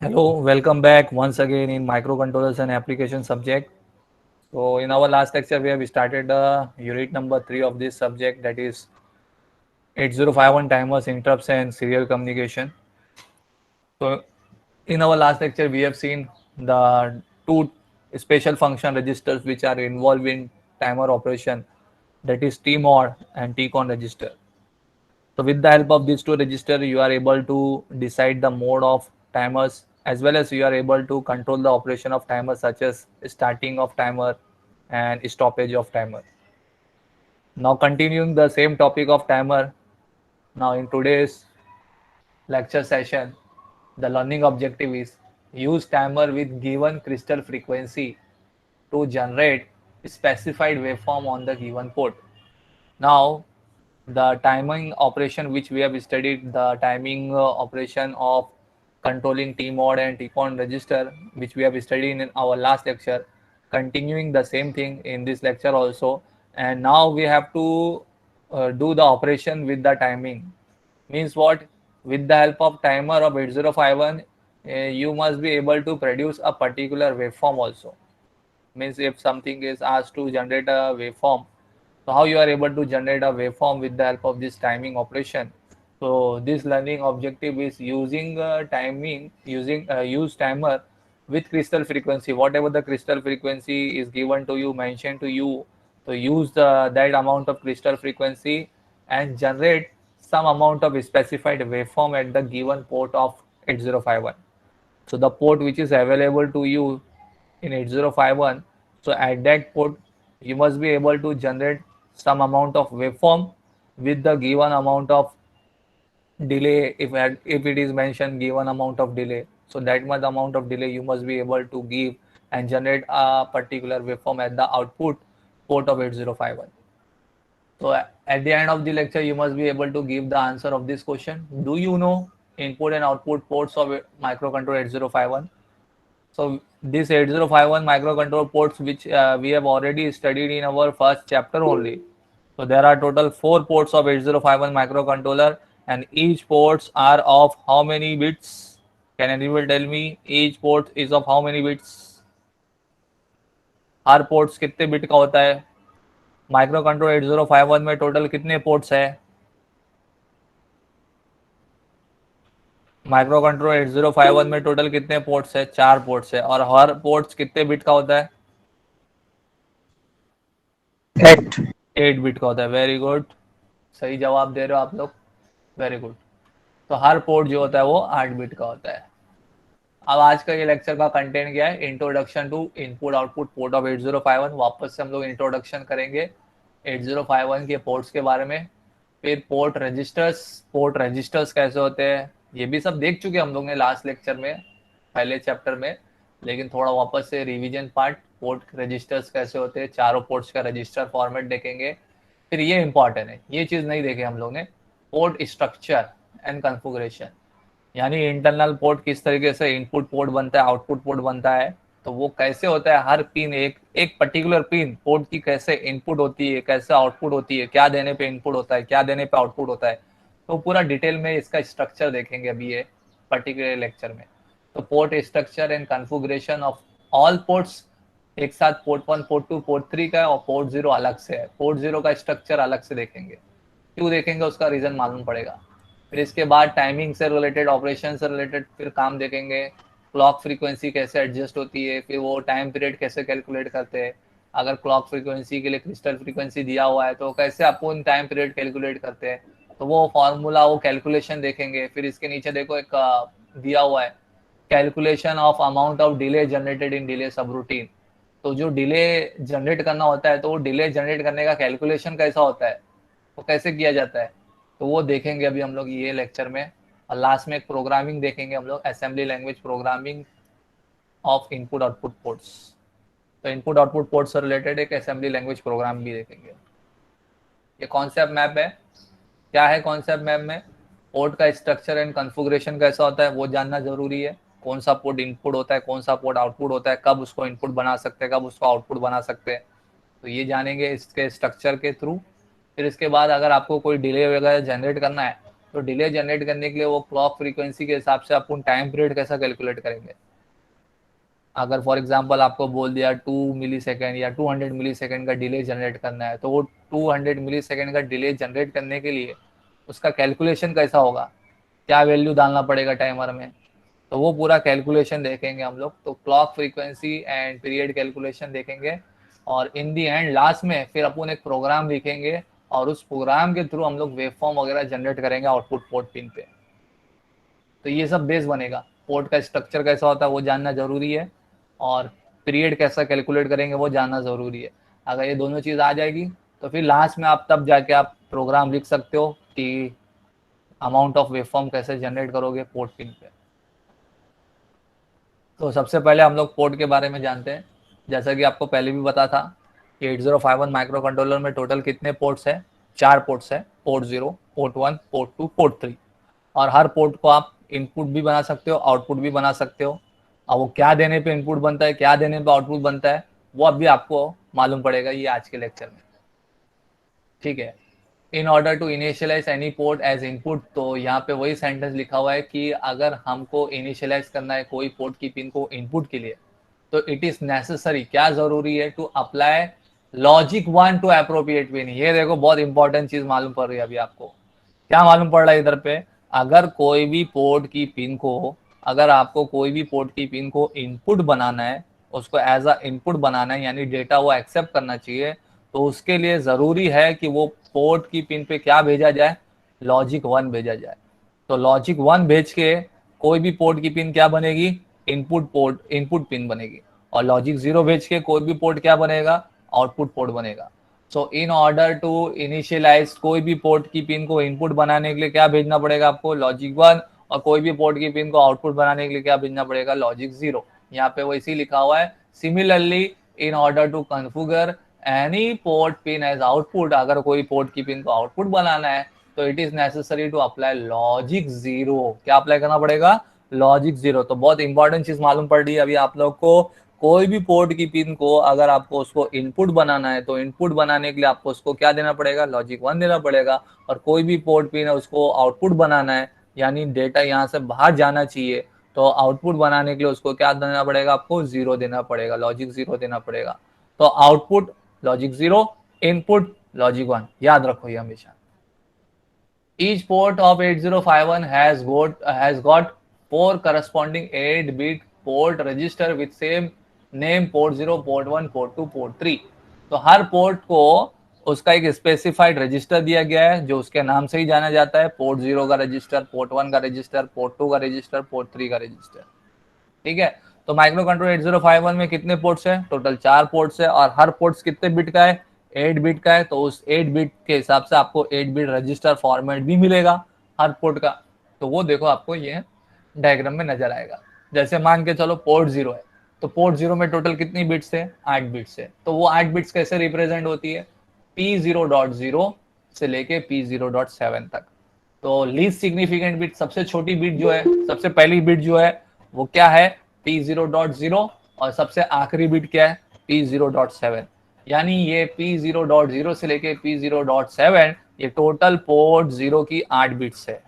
Hello, welcome back once again in microcontrollers and application subject. So in our last lecture, we have started unit number 3 of this subject, that is 8051 timers, interrupts and serial communication. So in our last lecture, we have seen the two special function registers which are involved in timer operation, that is TMOD and TCON register. So with the help of these two registers, you are able to decide the mode of timers, as well as you are able to control the operation of timers, such as starting of timer and stoppage of timer. Now continuing the same topic of timer, now in today's lecture session, the learning objective is use timer with given crystal frequency to generate specified waveform on the given port. Now, the timing operation which we have studied, the timing operation of controlling TMOD and TCON register, which we have studied in our last lecture, continuing the same thing in this lecture also. And now we have to do the operation with the timing. Means what? With the help of timer of 8051, you must be able to produce a particular waveform also. Means if something is asked to generate a waveform, so how you are able to generate a waveform with the help of this timing operation. So this learning objective is using timing, using use timer with crystal frequency, whatever the crystal frequency is given to you, mentioned to you. So use that amount of crystal frequency and generate some amount of specified waveform at the given port of 8051. So the port which is available to you in 8051, so at that port you must be able to generate some amount of waveform with the given amount of delay. If it is mentioned given amount of delay, so that much amount of delay you must be able to give and generate a particular waveform at the output port of 8051. So at the end of the lecture, you must be able to give the answer of this question. Do you know input and output ports of microcontroller 8051? So this 8051 microcontroller ports, which we have already studied in our first chapter only. So there are total 4 ports of 8051 microcontroller, and each ports are of how many bits? Can anyone tell me each port is of how many bits? Her ports कितने bit का होता है? Microcontroller 8051 में total कितने ports है? Microcontroller 8051 में total कितने ports है? 4 पोर्ट्स है, और हर पोर्ट्स कितने बिट का होता है? 8. 8 बिट का होता है. वेरी गुड, सही जवाब दे रहे हो आप लोग, वेरी गुड. तो हर पोर्ट जो होता है वो 8 बिट का होता है. अब आज का ये लेक्चर का कंटेंट क्या है? Introduction to input output port of 8051. वापस से हम लोग इंट्रोडक्शन करेंगे 8051 के पोर्ट्स के बारे में. फिर पोर्ट रजिस्टर्स कैसे होते हैं, ये भी सब देख चुके हम लोग ने लास्ट लेक्चर में, पहले चैप्टर में. लेकिन थोड़ा वापस से रिवीजन पार्ट, पोर्ट रजिस्टर्स कैसे होते हैं, चारों पोर्ट्स का रजिस्टर फॉर्मेट देखेंगे. फिर ये इंपॉर्टेंट है, ये चीज़ नहीं देखे हम लोग ने, पोर्ट स्ट्रक्चर एंड कॉन्फ़िगरेशन. यानी इंटरनल पोर्ट किस तरीके से इनपुट पोर्ट बनता है, आउटपुट पोर्ट बनता है, तो वो कैसे होता है. हर पिन, एक एक पर्टिकुलर पिन पोर्ट की कैसे इनपुट होती है, कैसे आउटपुट होती है, क्या देने पे इनपुट होता है, क्या देने पे आउटपुट होता है. तो पूरा डिटेल में इसका स्ट्रक्चर देखेंगे अभी ये पर्टिकुलर लेक्चर में. तो port structure and configuration of all ports एक साथ, पोर्ट 1, पोर्ट 2, पोर्ट 3 का, और पोर्ट 0 अलग से है. पोर्ट 0 का स्ट्रक्चर अलग से देखेंगे. क्यों देखेंगे उसका रीजन मालूम पड़ेगा. फिर इसके बाद टाइमिंग से रिलेटेड, ऑपरेशन से रिलेटेड फिर काम देखेंगे. क्लॉक फ्रीक्वेंसी कैसे एडजस्ट होती है, फिर वो टाइम पीरियड कैसे कैलकुलेट करते हैं. अगर क्लॉक फ्रीक्वेंसी के लिए क्रिस्टल फ्रीक्वेंसी दिया हुआ है तो कैसे आपको उन टाइम पीरियड कैलकुलेट करते हैं, तो वो फॉर्मूला, वो कैलकुलेशन देखेंगे. फिर इसके नीचे देखो एक दिया हुआ है, calculation of amount of delay generated in delay सब रूटीन. तो जो डिले जनरेट करना होता है, तो वो डिले जनरेट करने का कैलकुलेशन कैसा होता है, वो कैसे किया जाता है, तो वो देखेंगे अभी हम लोग ये लेक्चर में. और लास्ट में एक प्रोग्रामिंग देखेंगे हम लोग, assembly language programming of input output ports. तो इनपुट आउटपुट पोर्ट से रिलेटेड एक असेंबली लैंग्वेज प्रोग्राम भी देखेंगे. ये कॉन्सेप्ट मैप है. क्या है कॉन्सेप्ट मैप में? पोर्ट का स्ट्रक्चर एंड कॉन्फ़िगरेशन कैसा होता है वो जानना जरूरी है. कौन सा पोर्ट इनपुट होता है, कौन सा पोर्ट आउटपुट होता है, कब उसको इनपुट बना सकते हैं, कब उसको आउटपुट बना सकते हैं, तो ये जानेंगे इसके स्ट्रक्चर के थ्रू. फिर इसके बाद अगर आपको कोई डिले वगैरह जनरेट करना है, तो डिले जनरेट करने के लिए वो क्लॉक फ्रीक्वेंसी के हिसाब से अपन टाइम पीरियड कैसा कैलकुलेट करेंगे। अगर फॉर एग्जांपल आपको बोल दिया 2 मिली सेकेंड या 200 मिली सेकेंड का डिले जनरेट करना है, तो वो 200 मिली सेकेंड का डिले जनरेट करने के लिए उसका कैलकुलेशन कैसा होगा, क्या वैल्यू डालना पड़ेगा टाइमर में, तो वो पूरा कैलकुलेशन देखेंगे हम लोग। तो clock frequency and period calculation देखेंगे और इन दी एंड लास्ट में फिर अपन एक प्रोग्राम लिखेंगे और उस प्रोग्राम के थ्रू हम लोग वेवफॉर्म वगैरह जनरेट करेंगे आउटपुट पोर्ट पिन पे। तो ये सब बेस बनेगा। पोर्ट का स्ट्रक्चर कैसा होता है वो जानना जरूरी है और पीरियड कैसा कैलकुलेट करेंगे वो जानना जरूरी है। अगर ये दोनों चीज आ जाएगी तो फिर लास्ट में आप तब जाके आप प्रोग्राम लिख सकते हो कि अमाउंट ऑफ वेवफॉर्म कैसे जनरेट करोगे पोर्ट पिन पे। तो सबसे पहले हम लोग पोर्ट के बारे में जानते हैं। जैसा कि आपको पहले भी पता था कि 8051 माइक्रो कंट्रोलर में टोटल कितने पोर्ट्स है, 4 पोर्ट्स है, पोर्ट 0, पोर्ट 1, पोर्ट 2, पोर्ट 3। और हर पोर्ट को आप इनपुट भी बना सकते हो, आउटपुट भी बना सकते हो। और वो क्या देने पे इनपुट बनता है, क्या देने पे आउटपुट बनता है, वो अभी आपको मालूम पड़ेगा ये आज के लेक्चर में। ठीक है। In order to initialise any port as input, तो यहाँ पे वही सेंटेंस लिखा हुआ है कि अगर हमको इनिशियलाइज करना है कोई पोर्ट की पिन को इनपुट के लिए, तो इट इज नेसेसरी, क्या जरूरी है, to apply logic 1 to appropriate pin. ये देखो बहुत इंपॉर्टेंट चीज मालूम पड़ रही है अभी आपको। क्या मालूम पड़ रहा है इधर पे, अगर कोई भी पोर्ट की पिन को, अगर आपको कोई भी पोर्ट की पिन को इनपुट बनाना है, उसको एज अ इनपुट बनाना है, यानी डेटा वो एक्सेप्ट करना चाहिए, तो उसके लिए जरूरी है कि वो पोर्ट की पिन पे क्या भेजा जाए, लॉजिक 1 भेजा जाए। तो लॉजिक 1 भेज के कोई भी पोर्ट की पिन क्या बनेगी, इनपुट पोर्ट, इनपुट पिन बनेगी। और लॉजिक 0 भेज के कोई भी पोर्ट क्या बनेगा, आउटपुट पोर्ट बनेगा। सो इन ऑर्डर टू इनिशियलाइज, कोई भी पोर्ट की पिन को इनपुट बनाने के लिए क्या भेजना पड़ेगा आपको, लॉजिक 1। और कोई भी पोर्ट की पिन को आउटपुट बनाने के लिए क्या भेजना पड़ेगा, लॉजिक 0। यहाँ पे वैसे ही लिखा हुआ है। Similarly in order to configure any port pin as output, अगर कोई पोर्ट की पिन को आउटपुट बनाना है तो it is necessary to apply logic 0। क्या अप्लाई करना पड़ेगा, लॉजिक 0। तो बहुत इंपॉर्टेंट चीज मालूम पड़ रही है अभी आप लोग को। कोई भी पोर्ट की पिन को अगर आपको उसको इनपुट बनाना है, तो इनपुट बनाने के लिए आपको उसको क्या देना पड़ेगा, लॉजिक 1 देना पड़ेगा। और कोई भी पोर्ट पिन है उसको आउटपुट बनाना है, यानी डेटा यहाँ से बाहर जाना चाहिए, तो आउटपुट बनाने के लिए उसको क्या देना पड़ेगा, आपको 0 देना पड़ेगा, लॉजिक 0 देना पड़ेगा। तो आउटपुट लॉजिक 0, इनपुट लॉजिक 1, याद रखो ये हमेशा। Each port of 8051 has got 4 corresponding 8-bit port register with same name, port 0, port 1, port 2, port 3। तो हर पोर्ट को उसका एक स्पेसिफाइड रजिस्टर दिया गया है जो उसके नाम से ही जाना जाता है। पोर्ट 0 का रजिस्टर, पोर्ट 1 का रजिस्टर, पोर्ट 2 का रजिस्टर, पोर्ट 3 का रजिस्टर। ठीक है। तो माइक्रो कंट्रोलर 8051 में कितने पोर्ट्स है, टोटल 4 पोर्ट्स है। और हर पोर्ट्स कितने बिट का है, 8 बिट का है। तो उस 8 बिट के हिसाब से आपको 8 बिट रजिस्टर फॉर्मेट भी मिलेगा हर पोर्ट का। तो वो देखो आपको ये डायग्राम में नजर आएगा। जैसे मान के चलो पोर्ट 0 है, तो पोर्ट 0 में टोटल कितनी बिट्स है, 8 बिट्स है। तो वो 8 बिट्स कैसे रिप्रेजेंट होती है, P0.0 से लेके P0.7 तक। तो लीस्ट सिग्निफिकेंट बिट, सबसे छोटी बिट जो है, सबसे पहली बिट जो है वो क्या है, P0.0। और सबसे आखिरी बिट क्या है, P0.7। यानी ये P0.0 से लेके P0.7 ये टोटल पोर्ट 0 की 8 बिट्स है।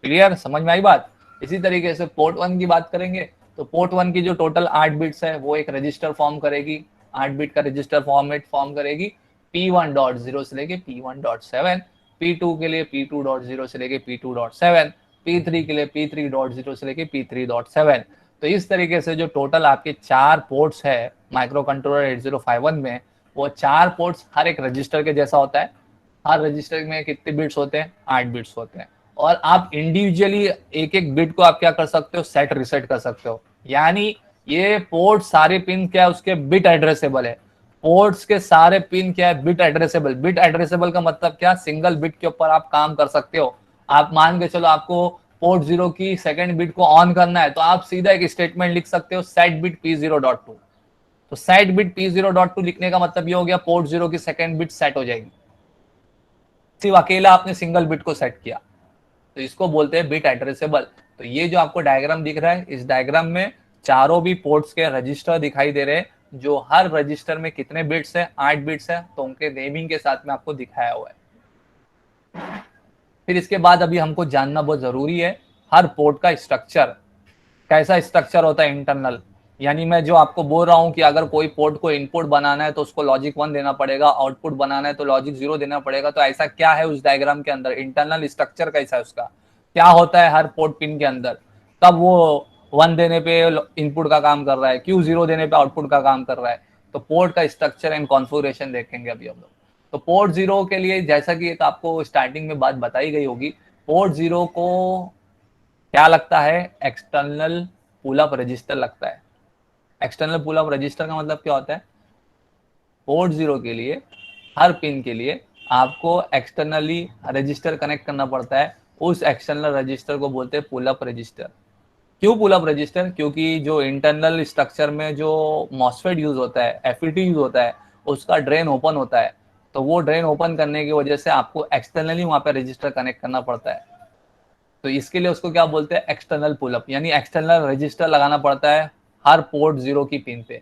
क्लियर, समझ में आई बात। इसी तरीके से पोर्ट 1 की बात करेंगे तो पोर्ट 1 की जो टोटल 8 बिट्स है वो एक रजिस्टर फॉर्म करेगी, 8 बिट का रजिस्टर फॉर्मेट फॉर्म करेगी। P1.0 से लेके P1.7, P2 के लिए P2.0 से लेके P2.7, P3 के लिए P3.0 से लेके P3.7। तो इस तरीके से जो टोटल आपके 4 पोर्ट्स है माइक्रो कंट्रोलर 8051 में, वो 4 पोर्ट्स हर एक रजिस्टर के जैसा होता है। हर रजिस्टर में कितने बिट्स होते हैं, 8 बिट्स होते हैं। और आप इंडिविजुअली एक एक बिट को आप क्या कर सकते हो, सेट रिसेट कर सकते हो। यानी ये पोर्ट सारे पिन क्या है, उसके बिट एड्रेसेबल है। पोर्ट्स के सारे पिन क्या है, बिट एड्रेसेबल। बिट एड्रेसेबल का मतलब क्या, सिंगल बिट के ऊपर आप काम कर सकते हो। आप मान के चलो आपको पोर्ट 0 की सेकंड बिट को ऑन करना है, तो आप सीधा एक स्टेटमेंट लिख सकते हो, सेट बिट P0.2। तो सेट बिट P0.2 लिखने का मतलब ये हो गया पोर्ट 0 की सेकंड बिट सेट हो जाएगी। सिर्फ अकेला आपने सिंगल बिट को सेट किया, तो इसको बोलते हैं बिट एड्रेसेबल। तो ये जो आपको डायग्राम दिख रहा है, इस डायग्राम में चारों भी पोर्ट्स के रजिस्टर दिखाई दे रहे हैं, जो हर रजिस्टर में कितने बिट्स है, 8 बिट्स है। तो उनके नेमिंग के साथ में आपको दिखाया हुआ है। फिर इसके बाद अभी हमको जानना बहुत जरूरी है हर पोर्ट का स्ट्रक्चर, कैसा स्ट्रक्चर होता है इंटरनल। यानी मैं जो आपको बोल रहा हूँ कि अगर कोई पोर्ट को इनपुट बनाना है तो उसको लॉजिक 1 देना पड़ेगा, आउटपुट बनाना है तो लॉजिक 0 देना पड़ेगा। तो ऐसा क्या है उस डायग्राम के अंदर, इंटरनल स्ट्रक्चर कैसा है उसका, क्या होता है हर पोर्ट पिन के अंदर, तब वो 1 देने पे इनपुट का काम कर रहा है, क्यों 0 देने पे आउटपुट का काम कर रहा है। तो पोर्ट का स्ट्रक्चर एंड कॉन्फ़िगरेशन देखेंगे अभी हम लोग। तो पोर्ट 0 के लिए जैसा कि एक आपको स्टार्टिंग में बात बताई गई होगी, पोर्ट 0 को क्या लगता है, एक्सटर्नल पुल अप रजिस्टर लगता है। एक्सटर्नल पुल अप रजिस्टर का मतलब क्या होता है, पोर्ट 0 के लिए हर पिन के लिए आपको एक्सटर्नली रजिस्टर कनेक्ट करना पड़ता है। उस एक्सटर्नल रजिस्टर को बोलते हैं पुल अप रजिस्टर। क्यों पुल अप रजिस्टर, क्योंकि जो इंटरनल स्ट्रक्चर में जो मॉसफेट यूज होता है, एफईटी यूज होता है, उसका ड्रेन ओपन होता है। तो वो ड्रेन ओपन करने की वजह से आपको एक्सटर्नली वहां पे रजिस्टर कनेक्ट करना पड़ता है। तो इसके लिए उसको क्या बोलते हैं, एक्सटर्नल पुलअप, यानी एक्सटर्नल रजिस्टर लगाना पड़ता है हर पोर्ट 0 की पिन पे।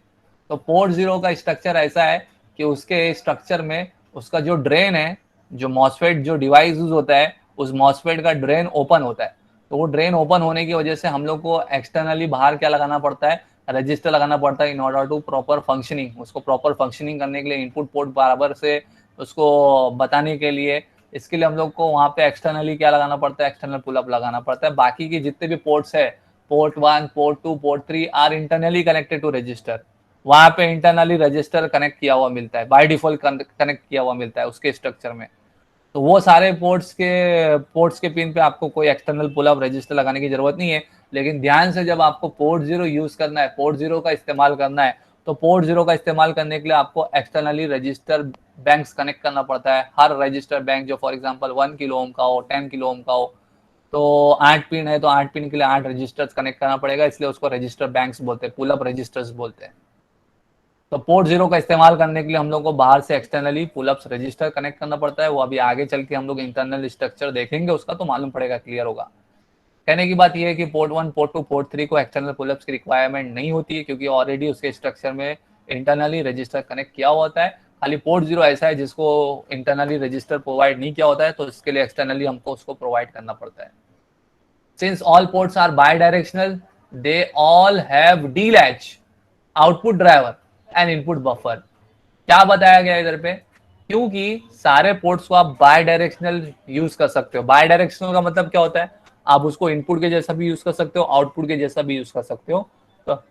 तो पोर्ट 0 का स्ट्रक्चर ऐसा है कि उसके स्ट्रक्चर में उसका जो ड्रेन है, जो मॉसफेट जो डिवाइस यूज होता है, उस मॉसफेट का ड्रेन ओपन होता है। तो वो ड्रेन ओपन होने की वजह से हम लोग को एक्सटर्नली बाहर क्या लगाना पड़ता है, रजिस्टर लगाना पड़ता है in order to proper functioning. उसको प्रॉपर फंक्शनिंग करने के लिए, इनपुट पोर्ट बराबर से उसको बताने के लिए, इसके लिए हम लोग को वहां पे एक्सटर्नली क्या लगाना पड़ता है, एक्सटर्नल पुलअप लगाना पड़ता है। बाकी की जितने भी पोर्ट्स है, port 1, port 2, port 3 are internally connected to register. वहां पे इंटरनली रजिस्टर कनेक्ट किया हुआ मिलता है, बाय डिफॉल्ट कनेक्ट किया हुआ मिलता है उसके स्ट्रक्चर में। तो वो सारे पोर्ट्स के पिन पे आपको कोई एक्सटर्नल पुलअप रजिस्टर लगाने की जरूरत नहीं है। लेकिन ध्यान से, जब आपको पोर्ट 0 यूज करना है, पोर्ट 0 का इस्तेमाल करना है, तो पोर्ट 0 का इस्तेमाल करने के लिए आपको एक्सटर्नली रजिस्टर बैंक्स कनेक्ट करना पड़ता है। हर रजिस्टर बैंक जो फॉर एग्जांपल 1 किलो ओम का हो, 10 किलो ओम का हो, तो 8 पिन है तो 8 पिन के लिए 8 रजिस्टर्स कनेक्ट करना पड़ेगा, इसलिए उसको रजिस्टर बैंक्स बोलते हैं, पुलअप रजिस्टर्स बोलते हैं। तो पोर्ट 0 का इस्तेमाल करने के लिए हम लोग को बाहर से एक्सटर्नली पुलअप्स रजिस्टर कनेक्ट करना पड़ता है। वो अभी आगे चल के हम लोग इंटरनल स्ट्रक्चर देखेंगे उसका, तो मालूम पड़ेगा, क्लियर होगा। कहने की बात यह है कि पोर्ट 1, पोर्ट 2, पोर्ट 3 को एक्सटर्नल पुलअप्स की रिक्वायरमेंट नहीं होती है, क्योंकि ऑलरेडी उसके स्ट्रक्चर में इंटरनली रजिस्टर कनेक्ट किया हुआ होता है। खाली पोर्ट 0 ऐसा है जिसको इंटरनली रजिस्टर प्रोवाइड नहीं किया होता है, तो इसके लिए एक्सटर्नली हमको उसको प्रोवाइड करना पड़ता है। Since all ports are bidirectional, they all have D latch, output driver and input buffer। क्या बताया गया इधर पे, क्योंकि सारे पोर्ट्स को आप बाय डायरेक्शनल यूज कर सकते हो। बाय डायरेक्शनल का मतलब क्या होता है, आप उसको इनपुट के जैसा भी यूज कर सकते हो, आउटपुट के जैसा भी यूज कर सकते हो। तो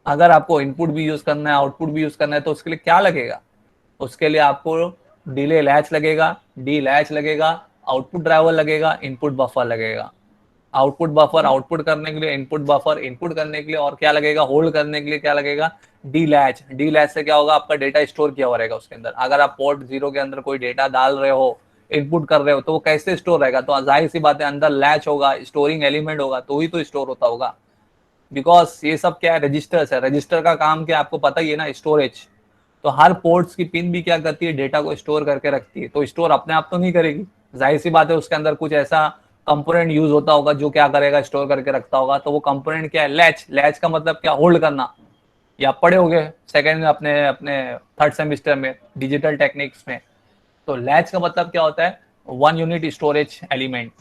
अगर आपको इनपुट भी यूज करना है, आउटपुट भी यूज करना है, तो उसके लिए क्या लगेगा, उसके लिए आपको डिले लैच लगेगा, डी लैच लगेगा, आउटपुट ड्राइवर लगेगा, इनपुट बफर लगेगा। आउटपुट बफर आउटपुट करने के लिए, इनपुट बफर इनपुट करने के लिए, और क्या लगेगा, होल्ड करने के लिए क्या लगेगा, डी लैच। डी लैच से क्या होगा, आपका डेटा स्टोर किया हुआ रहेगा उसके अंदर। अगर आप पोर्ट 0 के अंदर कोई डेटा डाल रहे हो, इनपुट कर रहे हो, तो वो कैसे स्टोर रहेगा, तो जाहिर सी बात है अंदर लैच होगा, स्टोरिंग एलिमेंट होगा, तो ही तो स्टोर होता होगा। बिकॉज ये सब क्या है, रजिस्टर्स है। रजिस्टर का काम क्या आपको पता ही है ना, स्टोरेज। तो हर पोर्ट्स की पिन भी क्या करती है, डेटा को स्टोर करके रखती है। तो स्टोर अपने आप तो नहीं करेगी, जाहिर सी बात है उसके अंदर कुछ ऐसा कंपोनेंट यूज होता होगा जो क्या करेगा, स्टोर करके रखता होगा। तो वो कंपोनेंट क्या है, लैच। लैच का मतलब क्या, होल्ड करना। या पढ़े होगे सेकंड में, अपने अपने थर्ड सेमिस्टर में डिजिटल टेक्निक्स में। तो लैच का मतलब क्या होता है, 1 यूनिट स्टोरेज एलिमेंट।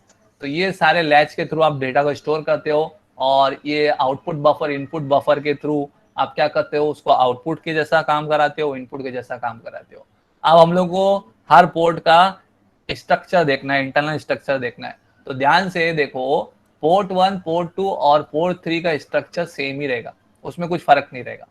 तो ये सारे लैच के थ्रू आप डेटा को स्टोर करते हो, और ये आउटपुट बफर, इनपुट बफर के थ्रू आप क्या करते हो, उसको आउटपुट के जैसा काम कराते हो, इनपुट के जैसा काम कराते हो। अब हम लोग को हर पोर्ट का स्ट्रक्चर देखना है, इंटरनल स्ट्रक्चर देखना है। तो ध्यान से देखो, पोर्ट 1, पोर्ट 2 और पोर्ट 3 का स्ट्रक्चर सेम ही रहेगा, उसमें कुछ फर्क नहीं रहेगा।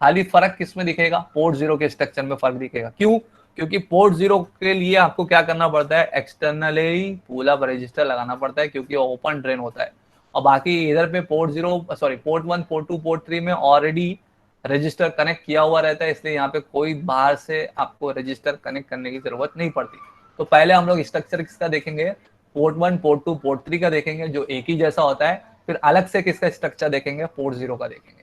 खाली फर्क किसमें दिखेगा, पोर्ट 0 के स्ट्रक्चर में फर्क दिखेगा। क्यों, क्योंकि पोर्ट 0 के लिए आपको क्या करना पड़ता है, एक्सटर्नली पुल अप रजिस्टर लगाना पड़ता है, क्योंकि ओपन ड्रेन होता है। और बाकी इधर पे पोर्ट 1, पोर्ट 2, पोर्ट 3 में ऑलरेडी रजिस्टर कनेक्ट किया हुआ रहता है, इसलिए यहाँ पे कोई बाहर से आपको रजिस्टर कनेक्ट करने की जरूरत नहीं पड़ती। तो पहले हम लोग स्ट्रक्चर किसका देखेंगे, पोर्ट 1, पोर्ट 2, पोर्ट 3 का देखेंगे, जो एक ही जैसा होता है। फिर अलग से किसका स्ट्रक्चर देखेंगे, पोर्ट 0 का देखेंगे।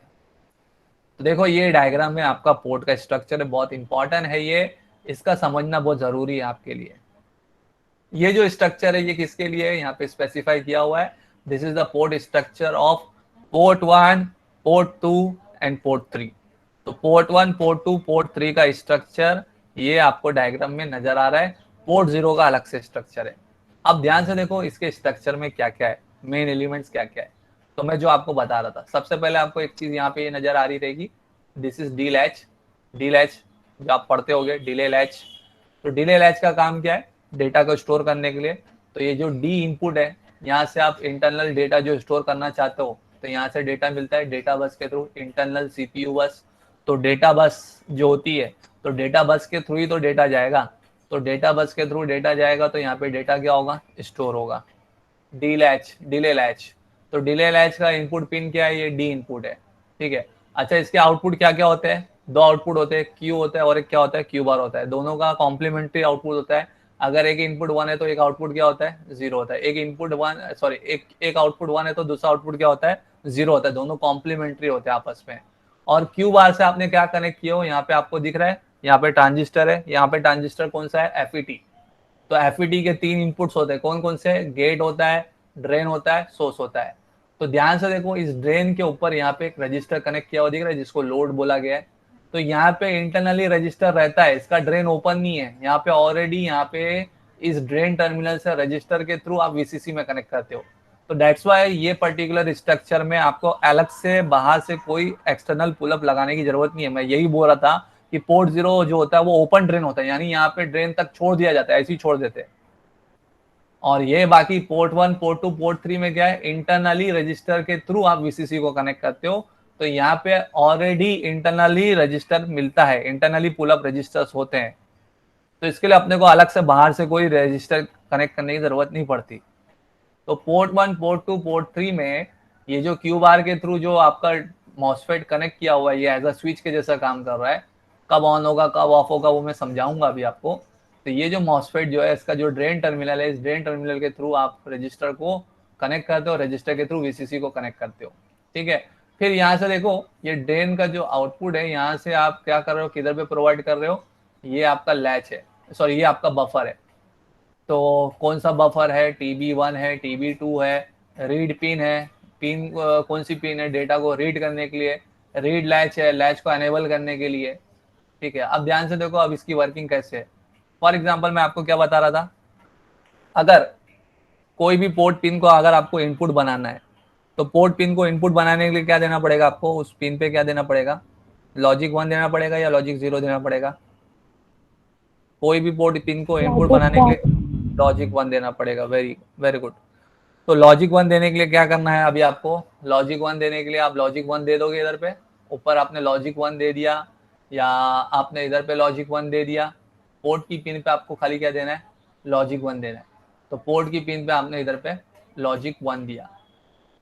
तो देखो ये डायग्राम में आपका पोर्ट का स्ट्रक्चर है, बहुत इंपॉर्टेंट है ये, इसका समझना बहुत जरूरी है आपके लिए। ये जो स्ट्रक्चर है ये किसके लिए है, यहाँ पे स्पेसिफाई किया हुआ है। This is the port structure of port 1, port 2 and port 3। तो पोर्ट 1, पोर्ट 2, पोर्ट 3 का स्ट्रक्चर ये आपको डायग्राम में नजर आ रहा है। पोर्ट 0 का अलग से स्ट्रक्चर है। अब ध्यान से देखो इसके स्ट्रक्चर में क्या क्या है, मेन एलिमेंट्स क्या क्या है। तो मैं जो आपको बता रहा था, सबसे पहले आपको एक चीज यहाँ पे ये नजर आ रही रहेगी, this is D latch. D latch जो आप पढ़ते होगे, डिले लैच। तो डिले लैच का काम क्या है, डेटा को स्टोर करने के लिए। तो ये जो डी इनपुट है, यहाँ से आप इंटरनल डेटा जो स्टोर करना चाहते हो, तो यहाँ से डेटा मिलता है डेटा बस के थ्रू, इंटरनल सीपीयू बस। तो डेटा बस जो होती है, तो डेटा बस के थ्रू ही तो डेटा जाएगा। तो डेटा बस के थ्रू डेटा जाएगा, तो यहाँ पे डेटा क्या होगा, स्टोर होगा। D latch, delay latch. तो डिले लैच का इनपुट पिन क्या है, ये डी इनपुट है। ठीक है। अच्छा, इसके आउटपुट क्या क्या होते हैं, दो आउटपुट होते हैं, क्यू होता है और एक क्या होता है, क्यू बार होता है। दोनों का कॉम्प्लीमेंट्री आउटपुट होता है। अगर एक इनपुट वन है तो एक आउटपुट क्या होता है, जीरो होता है। एक इनपुट वन, सॉरी, एक आउटपुट वन है तो दूसरा आउटपुट क्या होता है, जीरो होता है। दोनों कॉम्प्लीमेंट्री होते हैं आपस में। और क्यू बार से आपने क्या कनेक्ट किया हो, यहाँ पे आपको दिख रहा है, यहाँ पे ट्रांजिस्टर है। यहाँ पे ट्रांजिस्टर कौन सा है, एफईटी। तो एफईटी के तीन इनपुट्स होते हैं, कौन कौन से, गेट होता है, ड्रेन होता है, सोर्स होता है। तो ध्यान से देखो, इस ड्रेन के ऊपर यहाँ पे एक रजिस्टर कनेक्ट किया हुआ दिख रहा है, जिसको लोड बोला गया है। तो यहाँ पे इंटरनली रजिस्टर रहता है, इसका ड्रेन ओपन नहीं है। यहाँ पे ऑलरेडी यहाँ पे इस ड्रेन टर्मिनल से रजिस्टर के थ्रू आप वीसीसी में कनेक्ट करते हो। तो दैट्स वाई ये पर्टिकुलर स्ट्रक्चर में आपको अलग से बाहर से कोई एक्सटर्नल पुलअप लगाने की जरूरत नहीं है। मैं यही बोल रहा था कि पोर्ट जीरो जो होता है वो ओपन ड्रेन होता है, यानी यहाँ पे ड्रेन तक छोड़ दिया जाता है, ऐसे ही छोड़ देते हैं। और ये बाकी port one, port two, port three में क्या है, इंटरनली रजिस्टर के थ्रू आप वीसीसी को कनेक्ट करते हो। तो यहाँ पे ऑलरेडी इंटरनली रजिस्टर मिलता है, इंटरनली पुलअप रजिस्टर्स होते हैं। तो इसके लिए अपने को अलग से बाहर से कोई रजिस्टर कनेक्ट करने की जरूरत नहीं पड़ती। तो port one, port two, port three में ये जो क्यू बार के थ्रू जो आपका मॉसफेट कनेक्ट किया हुआ है, ये एज अ स्विच के जैसा काम कर रहा है। कब ऑन होगा कब ऑफ होगा वो मैं समझाऊंगा अभी आपको। तो ये जो मॉसफेट जो है, इसका जो ड्रेन टर्मिनल है, इस ड्रेन टर्मिनल के थ्रू आप रजिस्टर को कनेक्ट करते हो, रजिस्टर के थ्रू वीसीसी को कनेक्ट करते हो। ठीक है। फिर यहाँ से देखो, ये ड्रेन का जो आउटपुट है, यहाँ से आप क्या कर रहे हो, किधर पे प्रोवाइड कर रहे हो, ये आपका लैच है, सॉरी ये आपका बफर है। तो कौन सा बफर है, TB1 है, TB2 है, रीड पिन है। पिन कौन सी पिन है, डेटा को रीड करने के लिए। रीड लैच है, लैच को एनेबल करने के लिए। ठीक है। अब ध्यान से देखो, अब इसकी वर्किंग कैसे है। फॉर एग्जांपल मैं आपको क्या बता रहा था, अगर कोई भी पोर्ट पिन को अगर आपको इनपुट बनाना है, तो पोर्ट पिन को इनपुट बनाने के लिए क्या देना पड़ेगा आपको, उस पिन पे क्या देना पड़ेगा, लॉजिक 1 देना पड़ेगा या लॉजिक 0 देना पड़ेगा। कोई भी पोर्ट पिन को इनपुट बनाने के लिए लॉजिक 1 देना पड़ेगा। Very very good. तो लॉजिक 1 देने के लिए क्या करना है, अभी आपको लॉजिक 1 देने के लिए आप लॉजिक 1 दे दोगे, इधर पे ऊपर आपने लॉजिक 1 दे दिया, या आपने इधर पे लॉजिक 1 दे दिया। पोर्ट की पिन पे आपको खाली क्या देना है, लॉजिक 1 देना है। तो पोर्ट की पिन पे आपने इधर पे लॉजिक 1 दिया।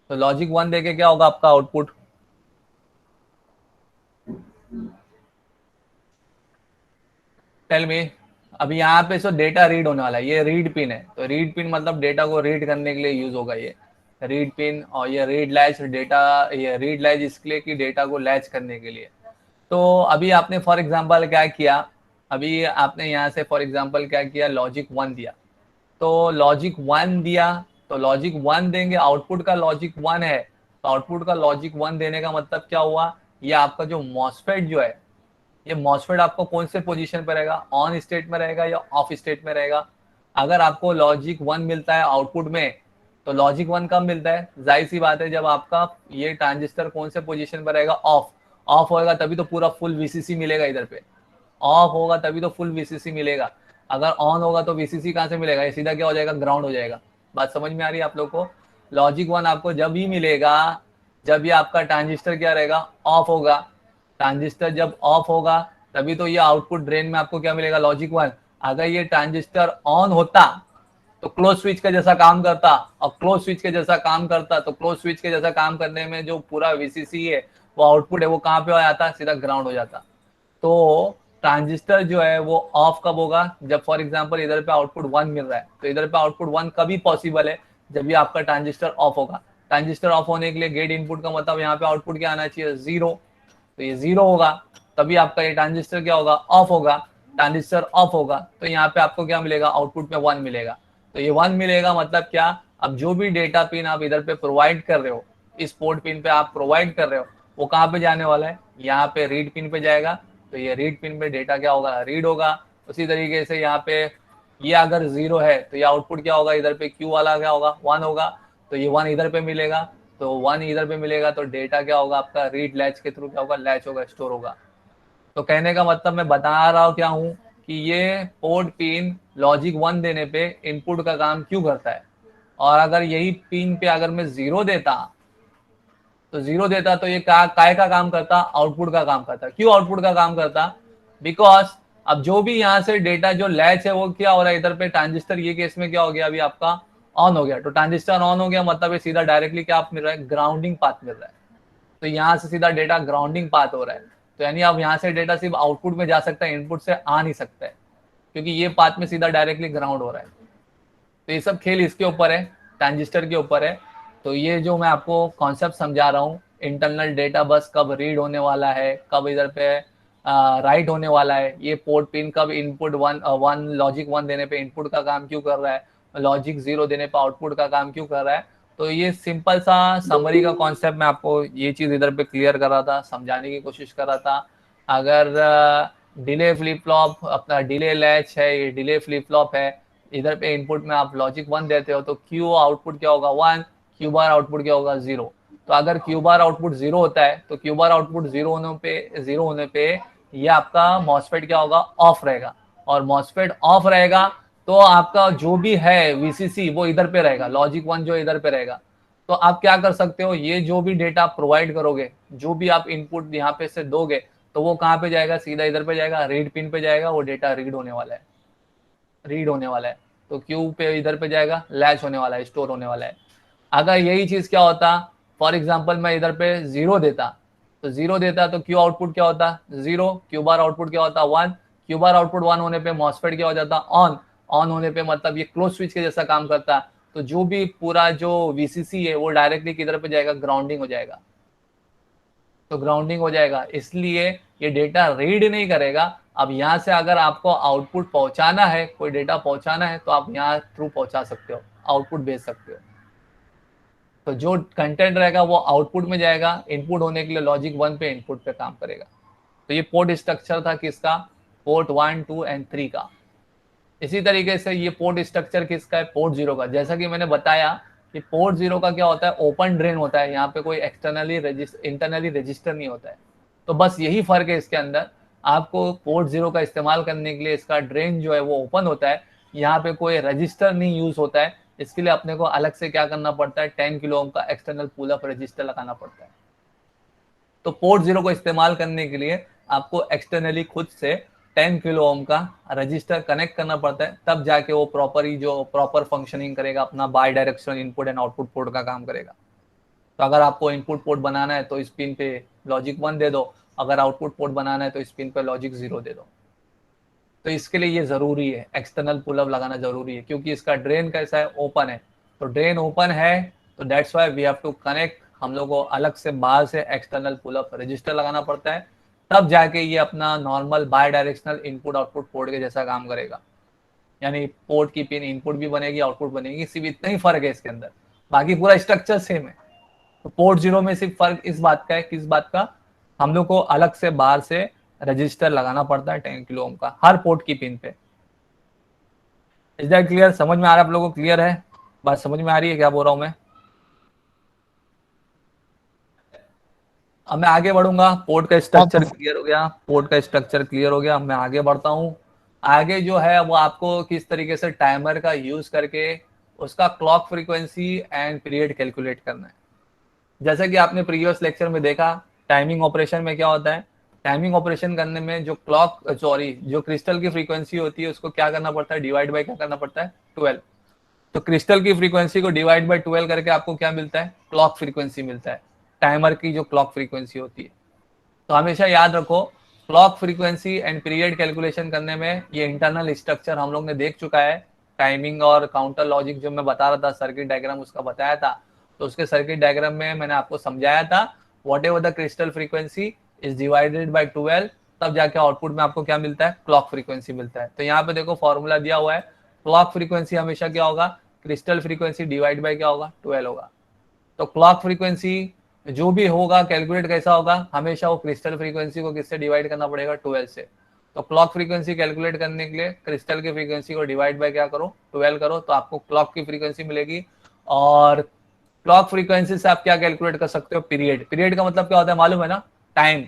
तो लॉजिक 1 देके क्या होगा आपका आउटपुट, टेल मी। अभी यहाँ पे सो डेटा रीड होने वाला है, ये रीड पिन है। तो रीड पिन मतलब डेटा को रीड करने के लिए यूज होगा ये रीड पिन। और ये रीड लैच डेटा, ये रीड लैच इसलिए कि डेटा को लैच करने के लिए। तो अभी आपने फॉर एग्जांपल क्या किया, अभी आपने यहाँ से फॉर एग्जांपल क्या किया, लॉजिक 1 दिया। तो लॉजिक 1 दिया, तो लॉजिक 1 देंगे, आउटपुट का लॉजिक 1 है। तो आउटपुट का लॉजिक 1 देने का मतलब क्या हुआ, ये आपका जो मॉसफेट जो है, ये मॉसफेट आपको कौन से पोजीशन पे रहेगा, ऑन स्टेट में रहेगा या ऑफ स्टेट में रहेगा। अगर आपको लॉजिक 1 मिलता है आउटपुट में, तो लॉजिक 1 कब मिलता है, जाहिर सी बात है जब आपका ये ट्रांजिस्टर कौन से पोजीशन पर रहेगा, ऑफ। ऑफ होएगा तभी तो पूरा फुल वीसीसी मिलेगा इधर पे, ऑफ होगा तभी तो फुल वीसीसी मिलेगा। अगर ऑन होगा तो वीसीसी कहाँ से मिलेगा, ये सीधा क्या हो जाएगा, ग्राउंड हो जाएगा। बात समझ में आ रही है आप लोग को। लॉजिक 1 आपको जब ही मिलेगा जब ये आपका ट्रांजिस्टर क्या रहेगा, ऑफ होगा। ट्रांजिस्टर जब ऑफ होगा तभी तो ये आउटपुट ड्रेन में आपको क्या मिलेगा, लॉजिक 1। अगर ये ट्रांजिस्टर ऑन होता तो क्लोज स्विच के जैसा काम करता, और क्लोज स्विच के जैसा काम करता तो क्लोज स्विच के जैसा काम करने में जो पूरा वीसीसी है, वो आउटपुट है, वो कहाँ पे हो जाता, सीधा ग्राउंड हो जाता। तो ट्रांजिस्टर जो है वो ऑफ कब होगा, जब फॉर एग्जांपल इधर पे आउटपुट 1 मिल रहा है। तो इधर पे आउटपुट 1 कभी पॉसिबल है, जब भी आपका ट्रांजिस्टर ऑफ होगा। ट्रांजिस्टर ऑफ होने के लिए गेट इनपुट का मतलब यहाँ पे आउटपुट क्या आना चाहिए, 0। तो ये 0 होगा, तभी आपका ये ट्रांजिस्टर क्या होगा, ऑफ होगा। ट्रांजिस्टर ऑफ होगा तो यहाँ पे आपको क्या मिलेगा, आउटपुट में 1 मिलेगा। तो ये 1 मिलेगा मतलब क्या, अब जो भी डेटा पिन आप इधर पे प्रोवाइड कर रहे हो, इस पोर्ट पिन पे आप प्रोवाइड कर रहे हो, वो कहाँ पे जाने वाला है, यहाँ पे रीड पिन पे जाएगा। तो ये रीड पिन पे डेटा क्या होगा, रीड होगा। उसी तरीके से यहाँ पे ये अगर 0 है तो ये आउटपुट क्या होगा, इधर पे Q वाला क्या होगा, 1 होगा, तो ये 1 इधर पे मिलेगा, तो 1 इधर पे मिलेगा, तो डेटा क्या होगा आपका, रीड लैच के थ्रू क्या होगा, लैच होगा, स्टोर होगा। तो कहने का मतलब मैं बता रहा हूँ क्या हूँ कि ये पोर्ट पिन लॉजिक 1 देने पे इनपुट का काम क्यों करता है, और अगर यही पिन पे अगर मैं 0 देता तो ये काय का काम करता, आउटपुट का काम करता। क्यों आउटपुट का काम करता, बिकॉज अब जो भी यहाँ से डेटा जो लैच है वो क्या हो रहा है, इधर पे ट्रांजिस्टर ये केस में क्या हो गया अभी आपका ऑन हो गया, तो ट्रांजिस्टर ऑन हो गया मतलब ये सीधा डायरेक्टली क्या आप मिल रहा है, ग्राउंडिंग पाथ मिल रहा है, तो यहाँ से सीधा डेटा ग्राउंडिंग पाथ हो रहा है, तो यानी अब यहाँ से डेटा सिर्फ आउटपुट में जा सकता है, इनपुट से आ नहीं सकता है, क्योंकि ये पाथ में सीधा डायरेक्टली ग्राउंड हो रहा है। तो ये सब खेल इसके ऊपर है, ट्रांजिस्टर के ऊपर है। तो ये जो मैं आपको कॉन्सेप्ट समझा रहा हूँ, इंटरनल डेटा बस कब रीड होने वाला है, कब इधर पे राइट होने वाला है, ये पोर्ट पिन कब इनपुट वन लॉजिक 1 देने पे इनपुट का काम क्यों कर रहा है, लॉजिक 0 देने पे आउटपुट का काम क्यों कर रहा है। तो ये सिंपल सा समरी का कॉन्सेप्ट मैं आपको ये चीज इधर पे क्लियर कर रहा था, समझाने की कोशिश कर रहा था। अगर डिले फ्लिप फ्लॉप अपना डिले लैच है, ये डिले फ्लिप फ्लॉप है, इधर पे इनपुट में आप लॉजिक 1 देते हो तो क्यू आउटपुट क्या होगा 1, क्यू बार आउटपुट क्या होगा 0। तो अगर क्यू बार आउटपुट 0 होता है तो क्यू बार आउटपुट 0 होने पे ये आपका मॉसफेट क्या होगा, ऑफ रहेगा, और मॉसफेट ऑफ रहेगा तो आपका जो भी है वीसीसी वो इधर पे रहेगा, लॉजिक 1 जो इधर पे रहेगा। तो आप क्या कर सकते हो, ये जो भी डेटा प्रोवाइड करोगे, जो भी आप इनपुट यहाँ पे से दोगे, तो वो कहाँ पे जाएगा, सीधा इधर पे जाएगा, रीड पिन पे जाएगा, वो डेटा रीड होने वाला है, रीड होने वाला है। तो क्यू पे इधर पे जाएगा, लैच होने वाला है, स्टोर होने वाला है। अगर यही चीज क्या होता, फॉर एग्जाम्पल मैं इधर पे 0 देता, तो 0 देता तो क्यू आउटपुट क्या होता 0, क्यू बार आउटपुट क्या होता 1, क्यू बार आउटपुट 1 होने पे मॉसफेट क्या हो जाता ऑन, ऑन होने पे मतलब ये क्लोज स्विच के जैसा काम करता। तो जो भी पूरा जो वीसीसी है वो डायरेक्टली किधर पे जाएगा, ग्राउंडिंग हो जाएगा, तो ग्राउंडिंग हो जाएगा, इसलिए ये डेटा रीड नहीं करेगा। अब यहाँ से अगर आपको आउटपुट पहुंचाना है, कोई डेटा पहुंचाना है, तो आप यहाँ थ्रू पहुंचा सकते हो, आउटपुट भेज सकते हो। तो जो कंटेंट रहेगा वो आउटपुट में जाएगा, इनपुट होने के लिए लॉजिक 1 पे इनपुट पे काम करेगा। तो ये पोर्ट स्ट्रक्चर था किसका, पोर्ट 1, 2 एंड 3 का। इसी तरीके से ये पोर्ट स्ट्रक्चर किसका है, पोर्ट 0 का। जैसा कि मैंने बताया कि पोर्ट 0 का क्या होता है, ओपन ड्रेन होता है, यहाँ पे कोई एक्सटर्नली इंटरनली रजिस्टर नहीं होता है। तो बस यही फर्क है इसके अंदर, आपको पोर्ट 0 का इस्तेमाल करने के लिए इसका ड्रेन जो है वो ओपन होता है, यहाँ पे कोई रजिस्टर नहीं यूज होता है। इसके लिए अपने को अलग से क्या करना पड़ता है, 10 किलो ओम का एक्सटर्नल पुल अप रजिस्टर लगाना पड़ता है। तो पोर्ट 0 को इस्तेमाल करने के लिए आपको एक्सटर्नली खुद से 10 किलो ओम का रजिस्टर कनेक्ट करना पड़ता है, तब जाके वो प्रॉपर फंक्शनिंग करेगा, अपना by directional input and output port का काम करेगा। तो अगर आपको इनपुट पोर्ट बनाना है तो इस पिन पे लॉजिक 1 दे दो, अगर आउटपुट पोर्ट बनाना है तो इस पिन पे लॉजिक 0 दे दो। तो इसके लिए ये जरूरी है, एक्सटर्नल पुल अप लगाना जरूरी है, क्योंकि इसका ड्रेन कैसा है, ओपन है। तो ड्रेन ओपन है तो that's why we have to connect, हम लोग को अलग से बाहर से एक्सटर्नल पुल अप रजिस्टर लगाना पड़ता है, तब जाके ये अपना normal bidirectional input output port के जैसा काम करेगा। यानी पोर्ट की पिन इनपुट भी बनेगी, आउटपुट बनेगी, सिर्फ इतना ही फर्क है इसके अंदर, बाकी पूरा स्ट्रक्चर सेम है। तो पोर्ट 0 में सिर्फ फर्क इस बात का है, किस बात का, हम लोग को अलग से बाहर से रजिस्टर लगाना पड़ता है 10 किलो ओम का हर पोर्ट की पिन पे। इज दैट क्लियर, समझ में आ रहा है आप लोगों को, क्लियर है, बात समझ में आ रही है क्या बोल रहा हूं मैं। अब मैं आगे बढ़ूंगा, पोर्ट का स्ट्रक्चर क्लियर हो गया, पोर्ट का स्ट्रक्चर क्लियर हो गया, मैं आगे बढ़ता हूं। आगे जो है वो आपको किस तरीके से टाइमर का यूज करके उसका clock frequency and period calculate करना है। जैसा कि आपने प्रीवियस लेक्चर में देखा, टाइमिंग ऑपरेशन में क्या होता है, टाइमिंग ऑपरेशन करने में जो क्रिस्टल की फ्रीक्वेंसी होती है उसको क्या करना पड़ता है, डिवाइड बाय क्या करना पड़ता है, 12। तो क्रिस्टल की फ्रीक्वेंसी को डिवाइड बाय 12 करके आपको क्या मिलता है, क्लॉक फ्रीक्वेंसी मिलता है, टाइमर की जो क्लॉक फ्रीक्वेंसी होती है। तो हमेशा याद रखो, clock frequency and period calculation करने में ये इंटरनल स्ट्रक्चर हम लोग ने देख चुका है, टाइमिंग और काउंटर लॉजिक जो मैं बता रहा था, सर्किट डायग्राम उसका बताया था। तो उसके सर्किट डायग्राम में मैंने आपको समझाया था, what ever the crystal frequency is divided by 12, तब जाके आउटपुट में आपको क्या मिलता है, क्लॉक फ्रीक्वेंसी मिलता है। तो यहाँ पे देखो फॉर्मूला दिया हुआ है, क्लॉक फ्रीक्वेंसी हमेशा क्या होगा, क्रिस्टल फ्रीक्वेंसी डिवाइड बाय क्या होगा, 12 होगा। तो क्लॉक फ्रीक्वेंसी जो भी होगा कैलकुलेट कैसा होगा, हमेशा वो क्रिस्टल फ्रीक्वेंसी को किससे डिवाइड करना पड़ेगा, 12 से। तो क्लॉक फ्रीक्वेंसी कैलकुलेट करने के लिए क्रिस्टल की फ्रीक्वेंसी को डिवाइड बाय क्या करो, 12 करो, तो आपको क्लॉक की फ्रीक्वेंसी मिलेगी। और क्लॉक फ्रीक्वेंसी से आप क्या कैलकुलेट कर सकते हो, पीरियड। पीरियड का मतलब क्या होता है मालूम है ना, टाइम।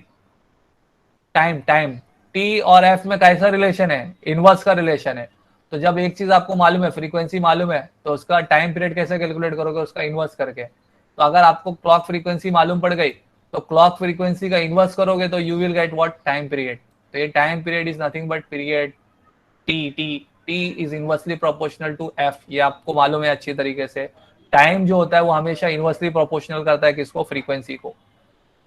टाइम टाइम टी और एफ में कैसा रिलेशन है, इनवर्स का रिलेशन है। तो जब एक चीज आपको मालूम है, फ्रीक्वेंसी मालूम है, तो उसका टाइम पीरियड कैसे कैलकुलेट करोगे, उसका इनवर्स करके। तो अगर आपको क्लॉक फ्रीक्वेंसी मालूम पड़ गई तो क्लॉक फ्रीक्वेंसी का इनवर्स करोगे तो you will get what, time period. तो ये time period is nothing but period T. T is inversely proportional to F, ये आपको मालूम है अच्छी तरीके से। टाइम जो होता है वो हमेशा इनवर्सली प्रोपोर्शनल करता है किसको, फ्रीक्वेंसी को।